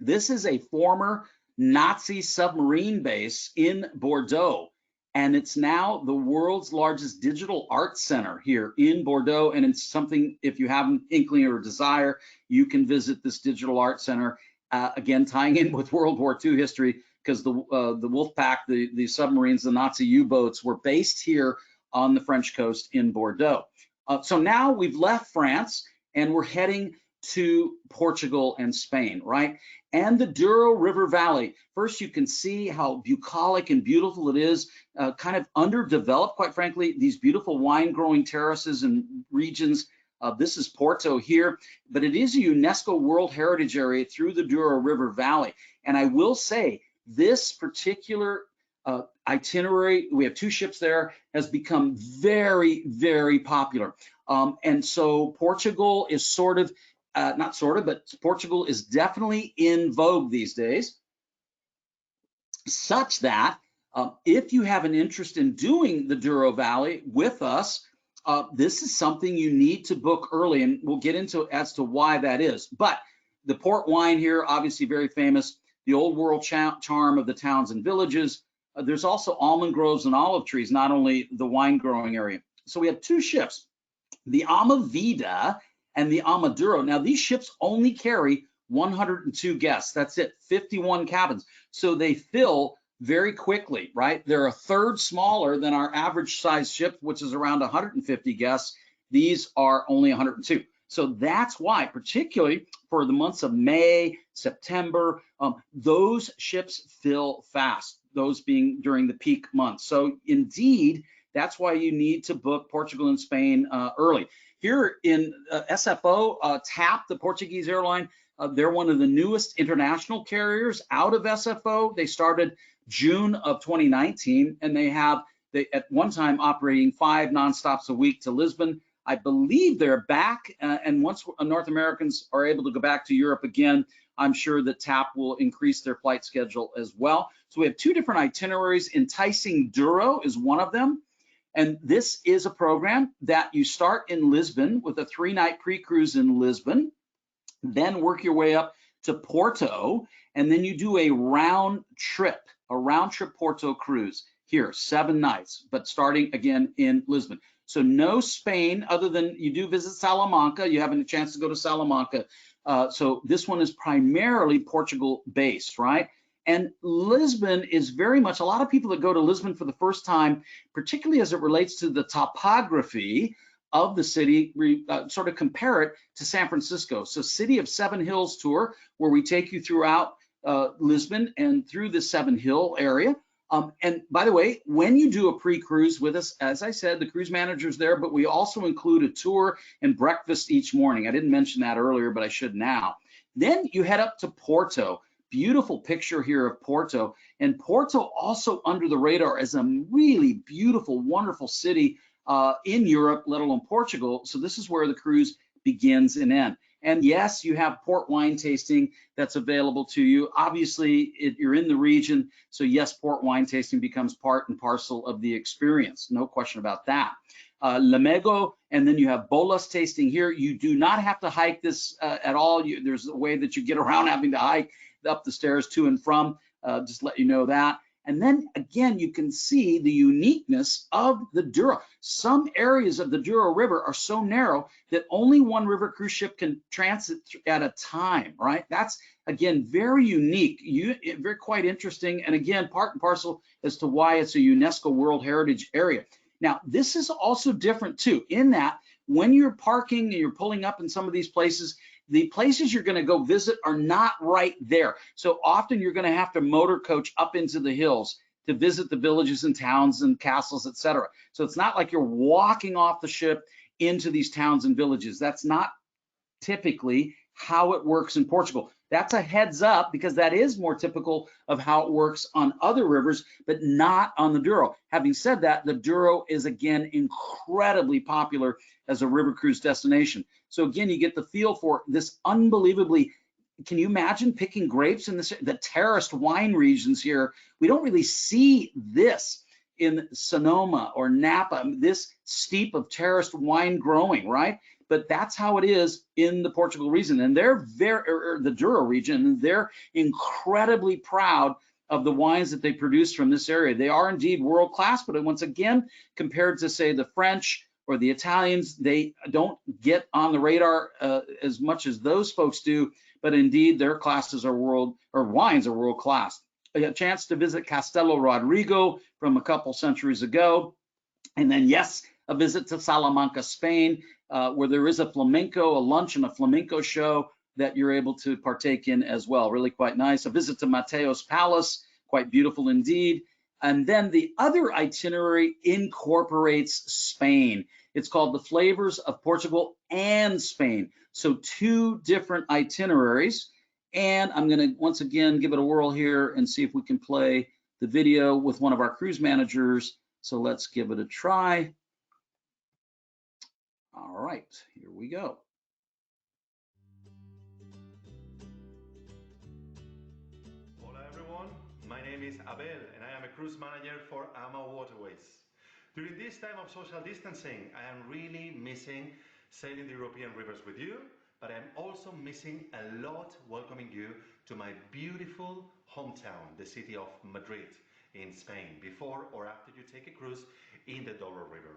This is a former Nazi submarine base in Bordeaux, and it's now the world's largest digital art center here in Bordeaux. And it's something, if you have an inkling or desire, you can visit this digital art center. Again, tying in with World War II history, because the Wolfpack, the submarines, the Nazi U-boats were based here on the French coast in Bordeaux. So now we've left France and we're heading to Portugal and Spain, right? And the Douro River Valley. First, you can see how bucolic and beautiful it is, kind of underdeveloped, quite frankly, these beautiful wine growing terraces and regions. This is Porto here, but it is a UNESCO World Heritage Area through the Douro River Valley. And I will say, this particular itinerary, we have 2 ships there, has become very, very popular. And so Portugal is but Portugal is definitely in vogue these days, such that if you have an interest in doing the Douro Valley with us, this is something you need to book early, and we'll get into as to why that is. But the port wine here, obviously very famous, the old world charm of the towns and villages. There's also almond groves and olive trees, not only the wine growing area. So we have 2 ships, the AmaVida and the AmaDouro. Now these ships only carry 102 guests. That's it, 51 cabins. So they fill very quickly, right? They're a third smaller than our average size ship, which is around 150 guests. These are only 102. So that's why, particularly for the months of May, September, those ships fill fast, those being during the peak months. So indeed, that's why you need to book Portugal and Spain early. Here in SFO, TAP, the Portuguese airline, they're one of the newest international carriers out of SFO. They started June of 2019, and they at one time operating 5 nonstops a week to Lisbon. I believe they're back, and once North Americans are able to go back to Europe again, I'm sure that TAP will increase their flight schedule as well. So we have 2 different itineraries. Enticing Douro is one of them, and this is a program that you start in Lisbon with a 3-night pre-cruise in Lisbon, then work your way up to Porto, and then you do a round trip Porto cruise here, 7 nights, but starting again in Lisbon. So no Spain, other than you do visit Salamanca. You have a chance to go to Salamanca. So this one is primarily Portugal based, right? And Lisbon is very much, a lot of people that go to Lisbon for the first time, particularly as it relates to the topography of the city, sort of compare it to San Francisco. So City of Seven Hills tour, where we take you throughout Lisbon and through the Seven Hill area. And by the way, when you do a pre-cruise with us, as I said, the cruise manager's there, but we also include a tour and breakfast each morning. I didn't mention that earlier, but I should now. Then you head up to Porto. Beautiful picture here of Porto. And Porto also under the radar as a really beautiful, wonderful city in Europe, let alone Portugal. So this is where the cruise begins and ends. And yes, you have port wine tasting that's available to you. Obviously, you're in the region, so yes, port wine tasting becomes part and parcel of the experience. No question about that. Lamego, and then you have bolas tasting here. You do not have to hike this at all. There's a way that you get around having to hike up the stairs to and from, just let you know that. And then again, you can see the uniqueness of the Douro. Some areas of the Douro River are so narrow that only one river cruise ship can transit at a time, right? That's, again, very unique, very quite interesting. And again, part and parcel as to why it's a UNESCO World Heritage Area. Now, this is also different too, in that when you're parking and you're pulling up in some of these places, the places you're going to go visit are not right there. So often you're going to have to motor coach up into the hills to visit the villages and towns and castles, etc. So it's not like you're walking off the ship into these towns and villages. That's not typically how it works in Portugal. That's a heads up, because that is more typical of how it works on other rivers, but not on the Douro. Having said that, the Douro is again incredibly popular as a river cruise destination. So again, you get the feel for this unbelievably, can you imagine picking grapes in the terraced wine regions here? We don't really see this in Sonoma or Napa, this steep of terraced wine growing, right? But that's how it is in the Portugal region, and they're the Douro region, and they're incredibly proud of the wines that they produce from this area. They are indeed world class, but once again, compared to say the French or the Italians, they don't get on the radar as much as those folks do. But indeed, their classes are wines are world class. I got a chance to visit Castelo Rodrigo from a couple centuries ago, and then yes, a visit to Salamanca, Spain, where there is a lunch and a flamenco show that you're able to partake in as well. Really quite nice. A visit to Mateo's Palace, quite beautiful indeed. And then the other itinerary incorporates Spain. It's called the Flavors of Portugal and Spain. So two different itineraries. And I'm going to once again give it a whirl here and see if we can play the video with one of our cruise managers. So let's give it a try. All right, here we go. Hola everyone, my name is Abel and I am a cruise manager for AmaWaterways. During this time of social distancing, I am really missing sailing the European rivers with you, but I'm also missing a lot welcoming you to my beautiful hometown, the city of Madrid in Spain, before or after you take a cruise in the Douro River.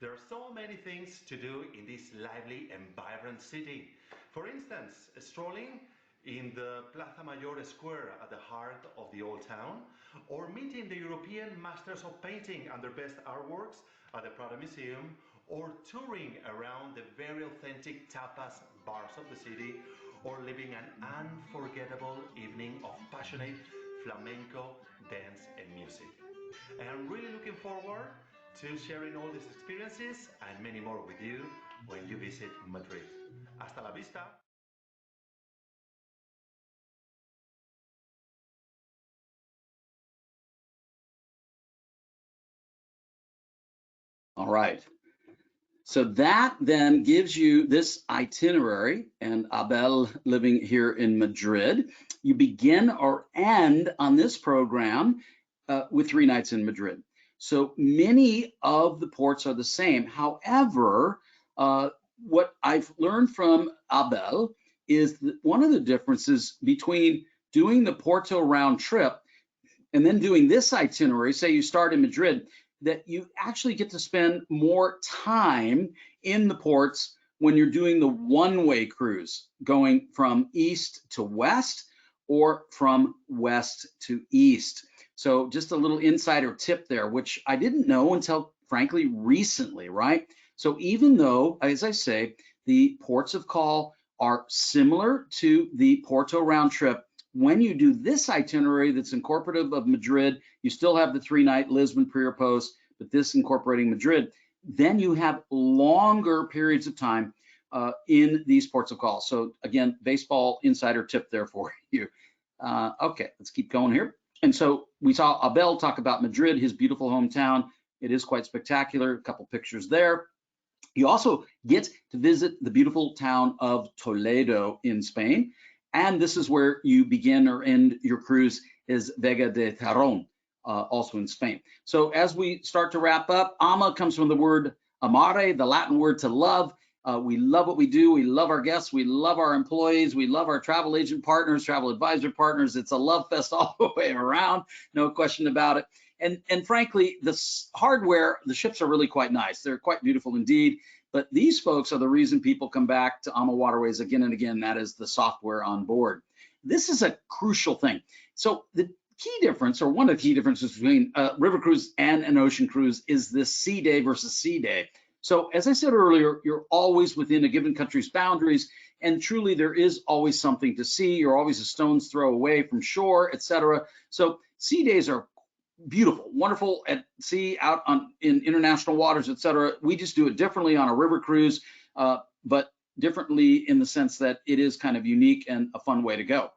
There are so many things to do in this lively and vibrant city. For instance, strolling in the Plaza Mayor Square at the heart of the old town, or meeting the European Masters of Painting and their best artworks at the Prado Museum, or touring around the very authentic tapas bars of the city, or living an unforgettable evening of passionate flamenco, dance and music. And I'm really looking forward to sharing all these experiences and many more with you when you visit Madrid. Hasta la vista! All right. So that then gives you this itinerary, and Abel living here in Madrid. You begin or end on this program with 3 nights in Madrid. So many of the ports are the same. However, what I've learned from Abel is that one of the differences between doing the Porto round trip and then doing this itinerary, say you start in Madrid, that you actually get to spend more time in the ports when you're doing the one-way cruise, going from east to west, or from west to east. So just a little insider tip there, which I didn't know until frankly recently, right? So even though, as I say, the ports of call are similar to the Porto round trip, when you do this itinerary that's incorporative of Madrid, you still have the 3-night Lisbon pre or post, but this incorporating Madrid, then you have longer periods of time in these ports of call. So again, baseball insider tip there for you. Okay, let's keep going here. And so we saw Abel talk about Madrid, his beautiful hometown. It is quite spectacular. A couple pictures there. You also get to visit the beautiful town of Toledo in Spain. And this is where you begin or end your cruise, is Vega de Terron, also in Spain. So as we start to wrap up, ama comes from the word amare, the Latin word to love. We love what we do. We love our guests. We love our employees. We love our travel agent partners, travel advisor partners. It's a love fest all the way around, no question about it. And frankly, the hardware, the ships are really quite nice. They're quite beautiful indeed. But these folks are the reason people come back to AmaWaterways again and again. That is the software on board. This is a crucial thing. So the key difference, or one of the key differences between a river cruise and an ocean cruise, is this sea day versus sea day. So as I said earlier, you're always within a given country's boundaries, and truly there is always something to see. You're always a stone's throw away from shore, etc. So sea days are beautiful, wonderful at sea, out in international waters, etc. We just do it differently on a river cruise, but differently in the sense that it is kind of unique and a fun way to go.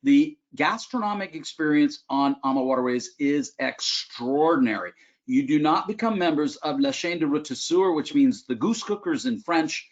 The gastronomic experience on AmaWaterways is extraordinary. You do not become members of La Chaîne de Rôtisseurs, which means the goose cookers in French.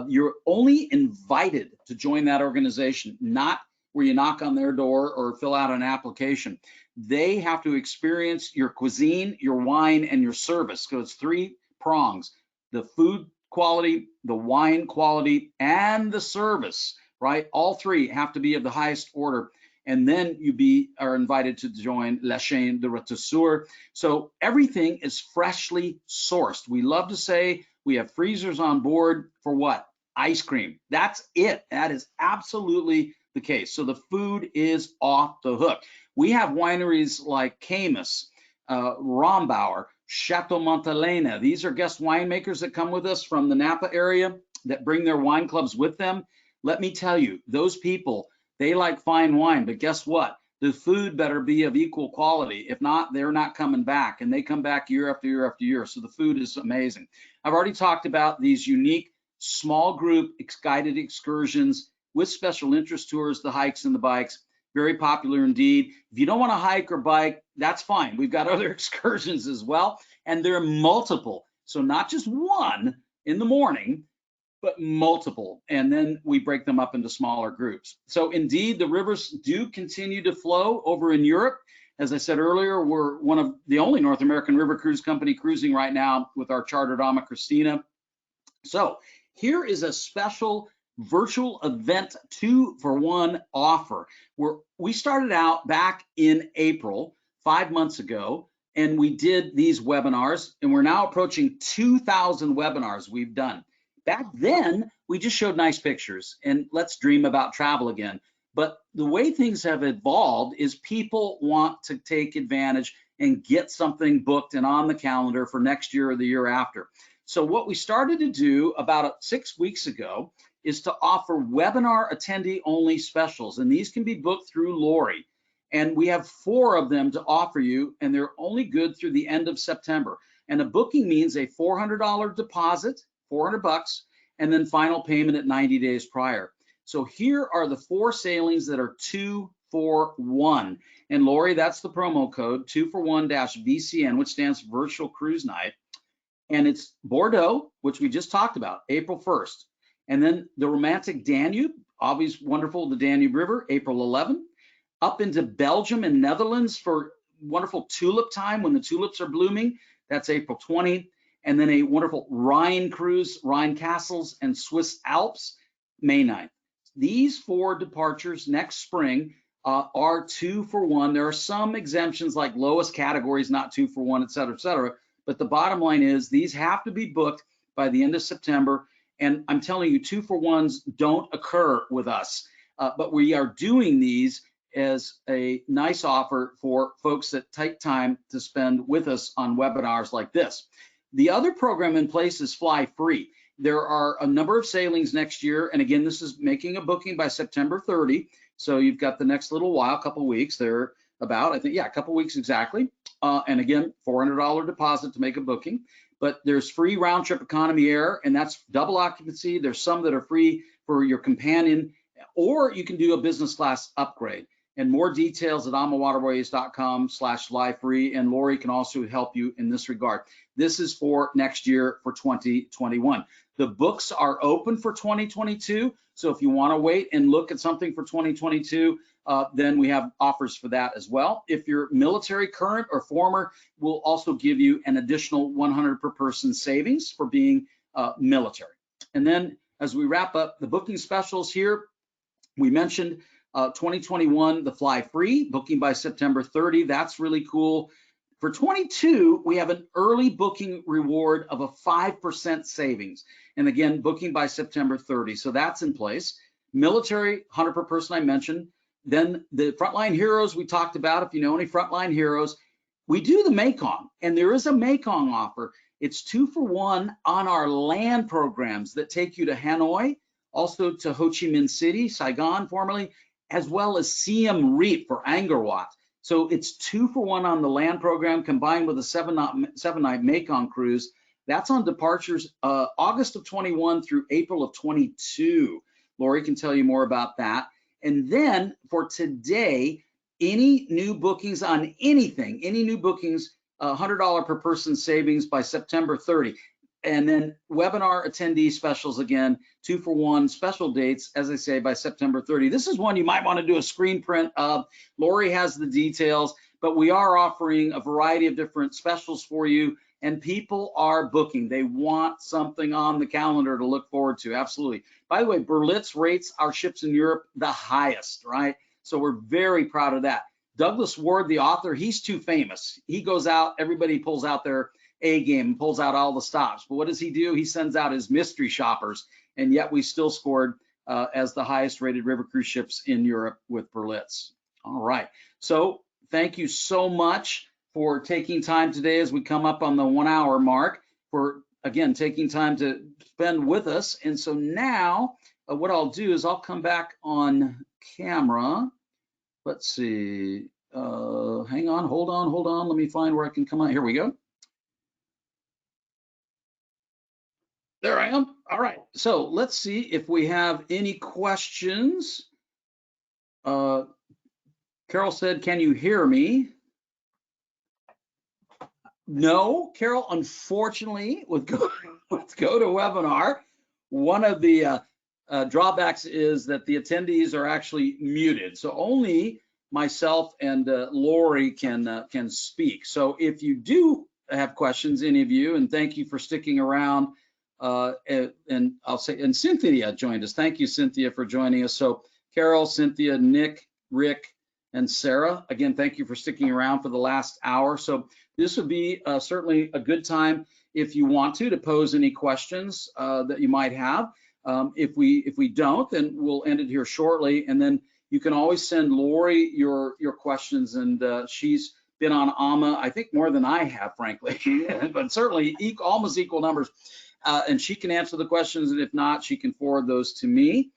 You're only invited to join that organization, not where you knock on their door or fill out an application. They have to experience your cuisine, your wine, and your service. So it's 3 prongs: the food quality, the wine quality, and the service, right? All 3 have to be of the highest order. And then you are invited to join La Chaîne de Rôtisseurs. So everything is freshly sourced. We love to say we have freezers on board for what? Ice cream. That's it. That is absolutely the case. So the food is off the hook. We have wineries like Camus, Rombauer, Chateau Montelena. These are guest winemakers that come with us from the Napa area that bring their wine clubs with them. Let me tell you, those people, they like fine wine, but guess what? The food better be of equal quality. If not, they're not coming back, and they come back year after year after year. So the food is amazing. I've already talked about these unique small group guided excursions with special interest tours, the hikes and the bikes. Very popular indeed. If you don't want to hike or bike, that's fine. We've got other excursions as well, and they're multiple. So not just one in the morning, but multiple, and then we break them up into smaller groups. So indeed, the rivers do continue to flow over in Europe. As I said earlier, we're one of the only North American river cruise company cruising right now with our chartered Ama Christina. So here is a special virtual event 2-for-1 offer, where we started out back in April, 5 months ago, and we did these webinars, and we're now approaching 2,000 webinars we've done. Back then, we just showed nice pictures and let's dream about travel again. But the way things have evolved is people want to take advantage and get something booked and on the calendar for next year or the year after. So what we started to do about 6 weeks ago is to offer webinar attendee only specials, and these can be booked through Lori. And we have 4 of them to offer you, and they're only good through the end of September. And a booking means a $400 deposit, $400, and then final payment at 90 days prior. So here are the 4 sailings that are 2-for-1. And Lori, that's the promo code, 2-for-1-VCN, which stands for Virtual Cruise Night. And it's Bordeaux, which we just talked about, April 1st. And then the romantic Danube, obviously wonderful, the Danube River, April 11. Up into Belgium and Netherlands for wonderful tulip time when the tulips are blooming. That's April 20. And then a wonderful Rhine cruise, Rhine Castles and Swiss Alps, May 9th. These 4 departures next spring are 2-for-1. There are some exemptions like lowest categories, not 2-for-1, et cetera, et cetera. But the bottom line is these have to be booked by the end of September. And I'm telling you, 2-for-1s don't occur with us, but we are doing these as a nice offer for folks that take time to spend with us on webinars like this. The other program in place is Fly Free. There are a number of sailings next year, and again, this is making a booking by September 30. So you've got the next little while, a couple weeks. They're about, I think, yeah, a couple weeks exactly. And again, $400 deposit to make a booking. But there's free round trip economy air, and that's double occupancy. There's some that are free for your companion, or you can do a business class upgrade. And more details at amawaterways.com/flyfree, and Lori can also help you in this regard. This is for next year, for 2021. The books are open for 2022, so if you want to wait and look at something for 2022, then we have offers for that as well. If you're military, current or former, we'll also give you an additional 100 per person savings for being military. And then as we wrap up the booking specials here, we mentioned 2021, the Fly Free, booking by September 30. That's really cool. For 22, we have an early booking reward of a 5% savings. And again, booking by September 30. So that's in place. Military, 100 per person I mentioned. Then the Frontline Heroes we talked about. If you know any Frontline Heroes, we do the Mekong, and there is a Mekong offer. It's 2 for 1 on our land programs that take you to Hanoi, also to Ho Chi Minh City, Saigon formerly, as well as Siem Reap for Angkor Wat. So it's 2 for 1 on the land program combined with a 7-night Mekong cruise. That's on departures August of 21 through April of 22. Lori can tell you more about that. And then for today, any new bookings on anything, any new bookings, $100 per person savings by September 30. And then webinar attendee specials again, 2 for 1 special dates, as I say, by September 30. This is one you might want to do a screen print of. Lori has the details, but we are offering a variety of different specials for you, and people are booking. They want something on the calendar to look forward to, absolutely. By the way, Berlitz rates our ships in Europe the highest, right? So we're very proud of that. Douglas Ward, the author, he's too famous. He goes out, everybody pulls out their A game and pulls out all the stops. But what does he do? He sends out his mystery shoppers, and yet we still scored as the highest rated river cruise ships in Europe with Berlitz. All right, so thank you so much for taking time today as we come up on the 1 hour mark, for again taking time to spend with us. And so now what I'll do is I'll come back on camera. Let's see, hang on, hold on, let me find where I can come on. Here we go. There I am. All right, so let's see if we have any questions. Carol said, can you hear me? No, Carol, unfortunately, with GoToWebinar, one of the drawbacks is that the attendees are actually muted. So only myself and Lori can speak. So if you do have questions, any of you, and thank you for sticking around, and I'll say, and Cynthia joined us. Thank you, Cynthia, for joining us. So Carol, Cynthia, Nick, Rick, and Sarah, again, thank you for sticking around for the last hour. So this would be certainly a good time if you want to pose any questions that you might have. If we don't, then we'll end it here shortly. And then you can always send Lori your questions, and she's been on AMA, I think more than I have, frankly, but certainly almost equal numbers. And she can answer the questions, and if not, she can forward those to me.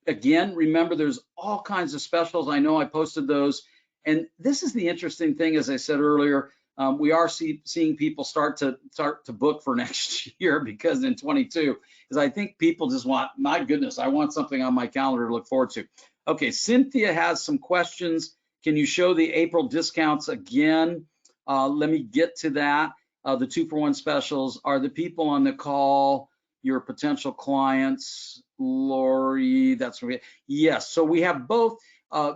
Again, remember, there's all kinds of specials. I know I posted those. And this is the interesting thing, as I said earlier, we are seeing people start to book for next year, because in 22, because I think people just want, my goodness, I want something on my calendar to look forward to. Okay, Cynthia has some questions. Can you show the April discounts again? Let me get to that. The 2 for 1 specials. Are the people on the call your potential clients? Lori, that's what yes. So we have both.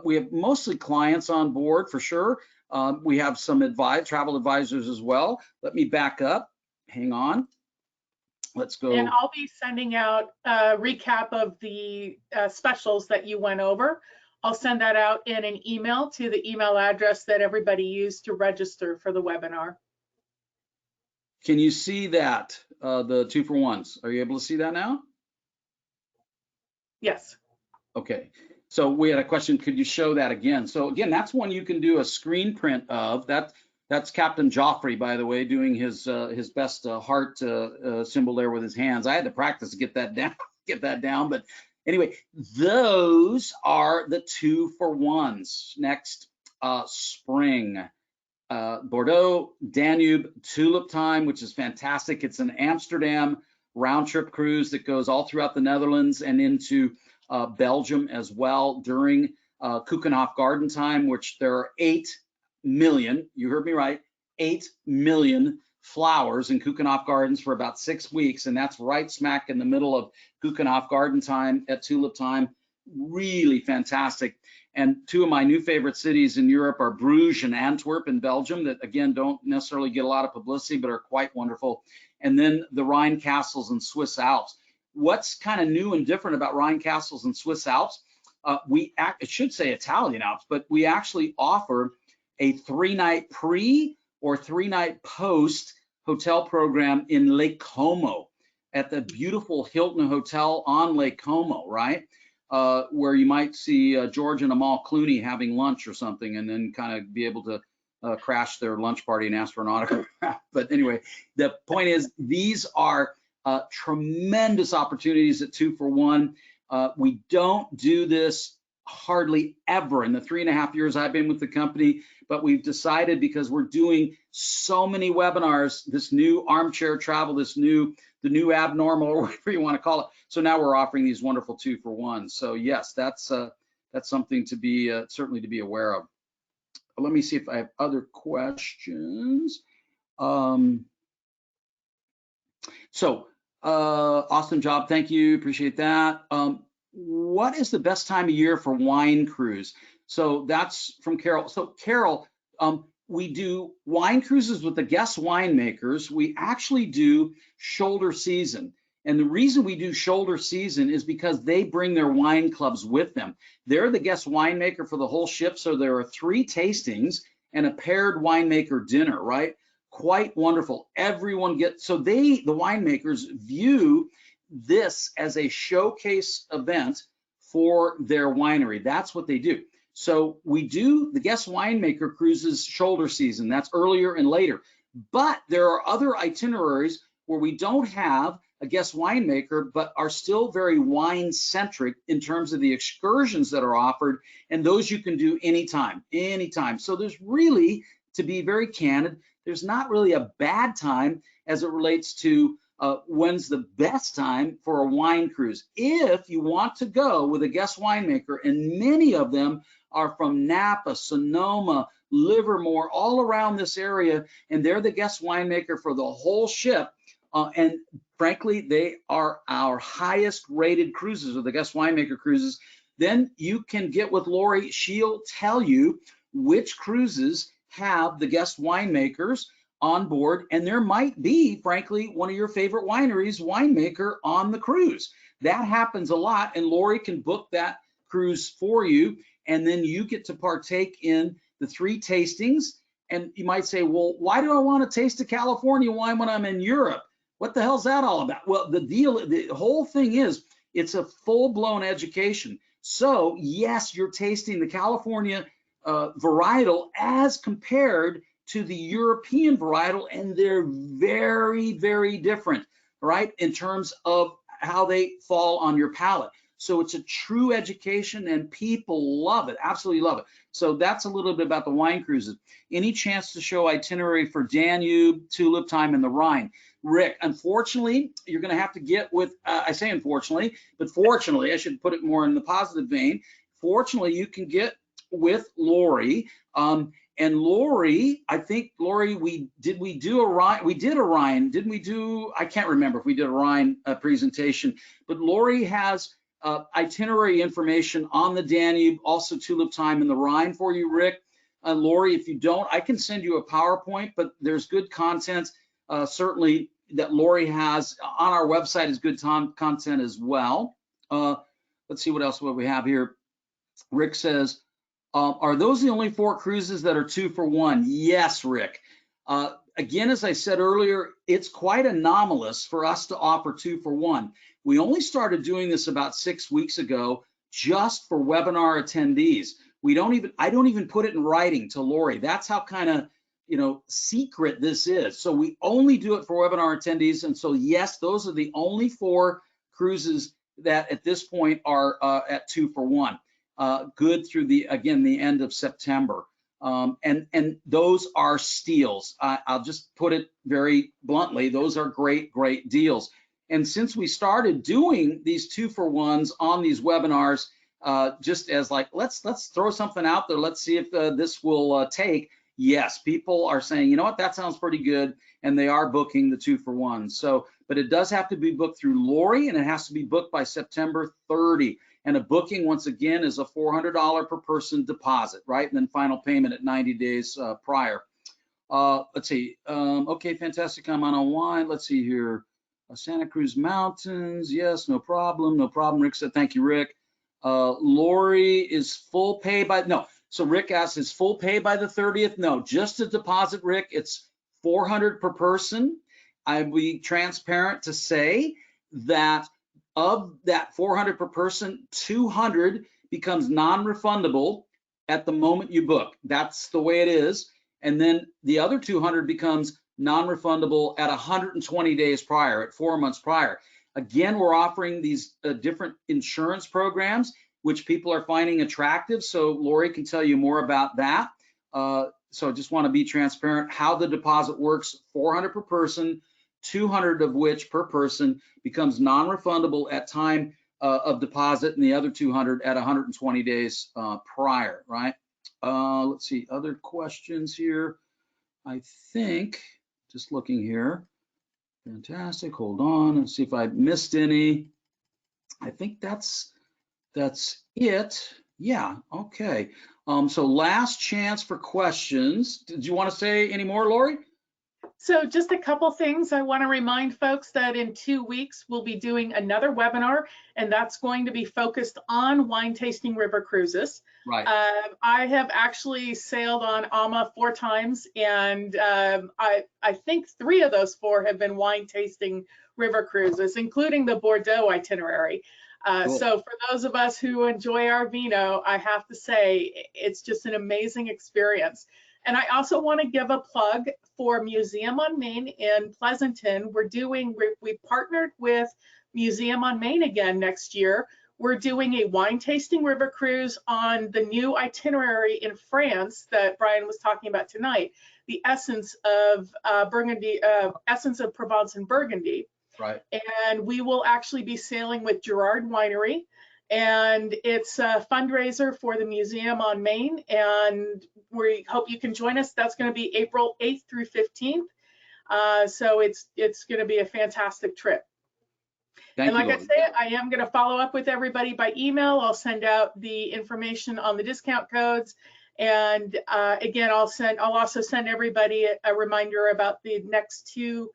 We have mostly clients on board for sure. We have some travel advisors as well. Let me back up. Hang on. Let's go. And I'll be sending out a recap of the specials that you went over. I'll send that out in an email to the email address that everybody used to register for the webinar. Can you see that, the 2 for 1s? Are you able to see that now? Yes. Okay. So we had a question, could you show that again? So again, that's one you can do a screen print of. That's Captain Joffrey, by the way, doing his best heart symbol there with his hands. I had to practice to get that down, But anyway, those are the 2-for-1s next spring. Bordeaux, Danube, Tulip Time, which is fantastic. It's an Amsterdam round trip cruise that goes all throughout the Netherlands and into Belgium as well during Keukenhof Garden Time, which there are 8 million, you heard me right, 8 million flowers in Keukenhof Gardens for about 6 weeks. And that's right smack in the middle of Keukenhof Garden Time at Tulip Time. Really fantastic. And 2 of my new favorite cities in Europe are Bruges and Antwerp in Belgium that, again, don't necessarily get a lot of publicity, but are quite wonderful. And then the Rhine Castles and Swiss Alps. What's kind of new and different about Rhine Castles and Swiss Alps? It should say Italian Alps, but we actually offer a 3-night pre or 3-night post hotel program in Lake Como at the beautiful Hilton Hotel on Lake Como, right? Where you might see George and Amal Clooney having lunch or something, and then kind of be able to crash their lunch party and ask for an autograph. But anyway, the point is, these are tremendous opportunities at 2-for-1. We don't do this hardly ever in the 3.5 years I've been with the company, but we've decided, because we're doing so many webinars, this new armchair travel, the new abnormal, or whatever you want to call it. So now we're offering these wonderful 2-for-1. So yes, that's something to be certainly to be aware of. Let me see if I have other questions. Awesome job, thank you, appreciate that. What is the best time of year for wine cruise? So that's from Carol. So Carol, we do wine cruises with the guest winemakers. We actually do shoulder season. And the reason we do shoulder season is because they bring their wine clubs with them. They're the guest winemaker for the whole ship. So there are 3 tastings and a paired winemaker dinner, right? Quite wonderful. Everyone gets, so the winemakers view this as a showcase event for their winery. That's what they do. So we do the guest winemaker cruises shoulder season. That's earlier and later. But there are other itineraries where we don't have a guest winemaker, but are still very wine centric in terms of the excursions that are offered. And those you can do anytime. So there's really, to be very candid, there's not really a bad time as it relates to when's the best time for a wine cruise. If you want to go with a guest winemaker, and many of them are from Napa, Sonoma, Livermore, all around this area, and they're the guest winemaker for the whole ship. And frankly, they are our highest rated cruises, or the guest winemaker cruises. Then you can get with Lori. She'll tell you which cruises have the guest winemakers on board, and there might be, frankly, one of your favorite wineries winemaker on the cruise. That happens a lot, and Lori can book that cruise for you, and then you get to partake in the 3 tastings. And you might say, well, why do I want to taste a California wine when I'm in Europe? What the hell's that all about? Well, the whole thing is, it's a full-blown education. So yes, you're tasting the California varietal as compared to the European varietal, and they're very, very different, right, in terms of how they fall on your palate. So it's a true education, and people love it, absolutely love it. So that's a little bit about the wine cruises. Any chance to show itinerary for Danube, Tulip Time, and the Rhine? Rick, unfortunately, you're going to have to get with, I say unfortunately, but fortunately, I should put it more in the positive vein. Fortunately, you can get with Lori. And Lori, I think, Lori, we did a Rhine, didn't we do, I can't remember if we did a Rhine presentation, but Lori has itinerary information on the Danube, also Tulip Time and the Rhine for you, Rick. Lori, if you don't, I can send you a PowerPoint, but there's good content, certainly, that Lori has on our website is good content as well. Let's see what else we have here. Rick says, are those the only 4 cruises that are 2-for-1? Yes, Rick. Again, as I said earlier, it's quite anomalous for us to offer 2-for-1. We only started doing this about 6 weeks ago, just for webinar attendees. I don't even put it in writing to Lori. That's how kind of, you know, secret this is. So we only do it for webinar attendees. And so yes, those are the only 4 cruises that at this point are at 2 for 1. Good through the end of September. And those are steals. I'll just put it very bluntly. Those are great, great deals. And since we started doing these 2 for 1s on these webinars, just as like, let's throw something out there. Let's see if this will take. Yes, people are saying, you know what, that sounds pretty good. And they are booking the 2 for 1. So, but it does have to be booked through Lori, and it has to be booked by September 30. And a booking, once again, is a $400 per person deposit, right? And then final payment at 90 days prior. Let's see. Okay, fantastic. I'm on a wine. Let's see here. Santa Cruz Mountains. Yes, no problem. No problem. Rick said, thank you, Rick. Lori is full pay by, no. So Rick asks, is full pay by the 30th? No, just a deposit, Rick. It's $400 per person. I'll be transparent to say that of that $400 per person, $200 becomes non-refundable at the moment you book. That's the way it is. And then the other $200 becomes non-refundable at 120 days prior, at 4 months prior. Again, we're offering these different insurance programs, which people are finding attractive. So Lori can tell you more about that. So I just want to be transparent how the deposit works. $400 per person, $200 of which per person becomes non-refundable at time of deposit, and the other $200 at 120 days prior, right? Let's see, other questions here. I think, just looking here. Fantastic, hold on, let's see if I missed any. I think that's it. Yeah, okay. So last chance for questions. Did you want to say any more, Lori? So just a couple things. I want to remind folks that in 2 weeks, we'll be doing another webinar, and that's going to be focused on wine tasting river cruises. Right. I have actually sailed on AMA 4 times, and I think 3 of those 4 have been wine tasting river cruises, including the Bordeaux itinerary. Cool. So for those of us who enjoy our vino, I have to say it's just an amazing experience. And I also want to give a plug for Museum on Main in Pleasanton. We partnered with Museum on Main again next year. We're doing a wine tasting river cruise on the new itinerary in France that Brian was talking about tonight, the Essence of Burgundy, Essence of Provence and Burgundy. Right. And we will actually be sailing with Gerard Winery. And it's a fundraiser for the Museum on Main, and we hope you can join us. That's going to be April 8th through 15th. So it's going to be a fantastic trip. Thank you, I said, I am going to follow up with everybody by email. I'll send out the information on the discount codes. And again, I'll also send everybody a reminder about the next 2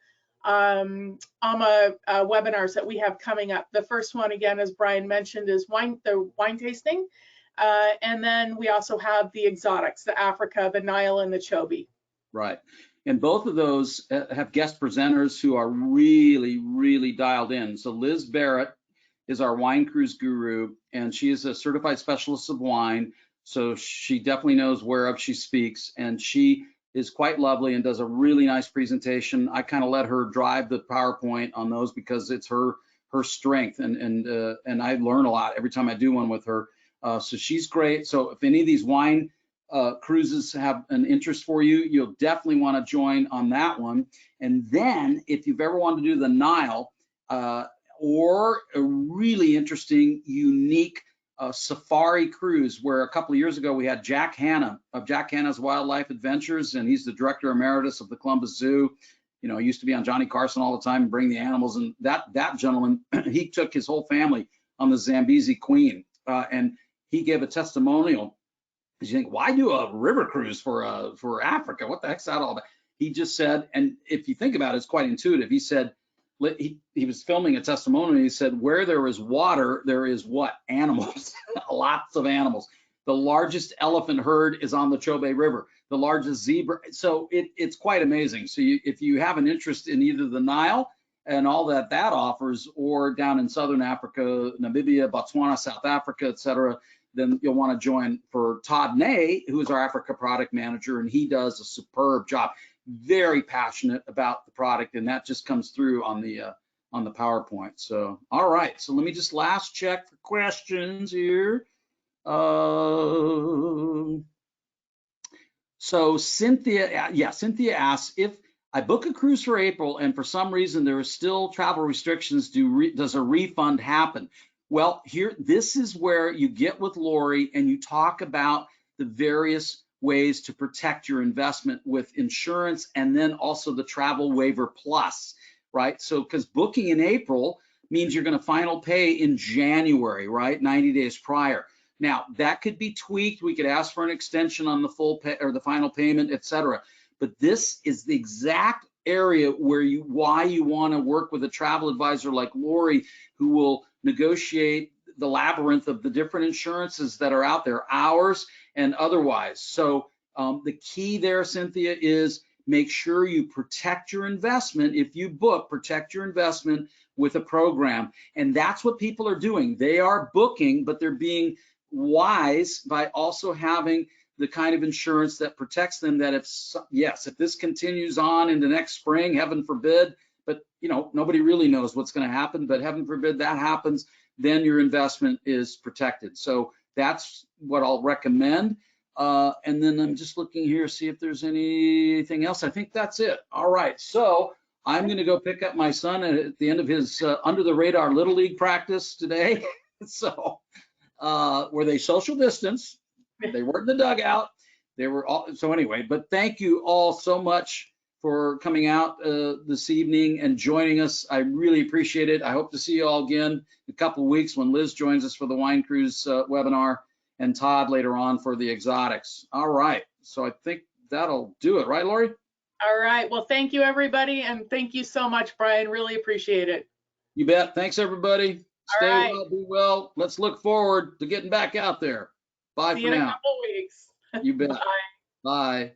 AMA webinars that we have coming up. The first one, again, as Brian mentioned, is the wine tasting. And then we also have the exotics, the Africa, the Nile, and the Chobe. Right. And both of those have guest presenters who are really, really dialed in. So Liz Barrett is our wine cruise guru, and she is a certified specialist of wine. So she definitely knows whereof she speaks, and she is quite lovely and does a really nice presentation. I kind of let her drive the PowerPoint on those because it's her strength, and I learn a lot every time I do one with her. So she's great. So if any of these wine cruises have an interest for you, you'll definitely want to join on that one. And then if you've ever wanted to do the Nile or a really interesting, unique safari cruise, where a couple of years ago we had Jack Hanna of Jack Hanna's Wildlife Adventures, and he's the director emeritus of the Columbus Zoo. You know, he used to be on Johnny Carson all the time and bring the animals. And that gentleman, he took his whole family on the Zambezi Queen, and he gave a testimonial. Because you think, why do a river cruise for Africa? What the heck's that all about? He just said, and if you think about it, it's quite intuitive. He said, he was filming a testimonial, and he said, where there is water, there is what? Animals, lots of animals. The largest elephant herd is on the Chobe River, the largest zebra. So it's quite amazing. So if you have an interest in either the Nile and all that offers, or down in Southern Africa, Namibia, Botswana, South Africa, etc., then you'll want to join for Todd Ney, who is our Africa product manager, and he does a superb job. Very passionate about the product, and that just comes through on the PowerPoint. So, all right. So let me just last check for questions here. So Cynthia asks, if I book a cruise for April and for some reason there are still travel restrictions, does a refund happen? Well, this is where you get with Lori and you talk about the various ways to protect your investment with insurance, and then also the travel waiver plus, right? So, because booking in April means you're going to final pay in January, right? 90 days prior. Now, that could be tweaked. We could ask for an extension on the full pay or the final payment, etc. But this is the exact area where why you want to work with a travel advisor like Lori, who will negotiate the labyrinth of the different insurances that are out there, ours and otherwise. So the key there, Cynthia, is make sure you protect your investment. If you book, protect your investment with a program. And that's what people are doing. They are booking, but they're being wise by also having the kind of insurance that protects them, that if this continues on into next spring, heaven forbid, but nobody really knows what's going to happen, but heaven forbid that happens, then your investment is protected. So that's what I'll recommend. And then I'm just looking here, see if there's anything else. I think that's it. All right, so I'm going to go pick up my son at the end of his under the radar Little League practice today. So where they social distance, they were in the dugout. They were all, so anyway, but thank you all so much for coming out this evening and joining us. I really appreciate it. I hope to see you all again in a couple of weeks when Liz joins us for the Wine Cruise webinar, and Todd later on for the exotics. All right, so I think that'll do it, right, Lori? All right, well, thank you, everybody, and thank you so much, Brian. Really appreciate it. You bet. Thanks, everybody. Stay right. well, be well. Let's look forward to getting back out there. Bye See for you in now. a couple weeks. You bet. Bye. Bye.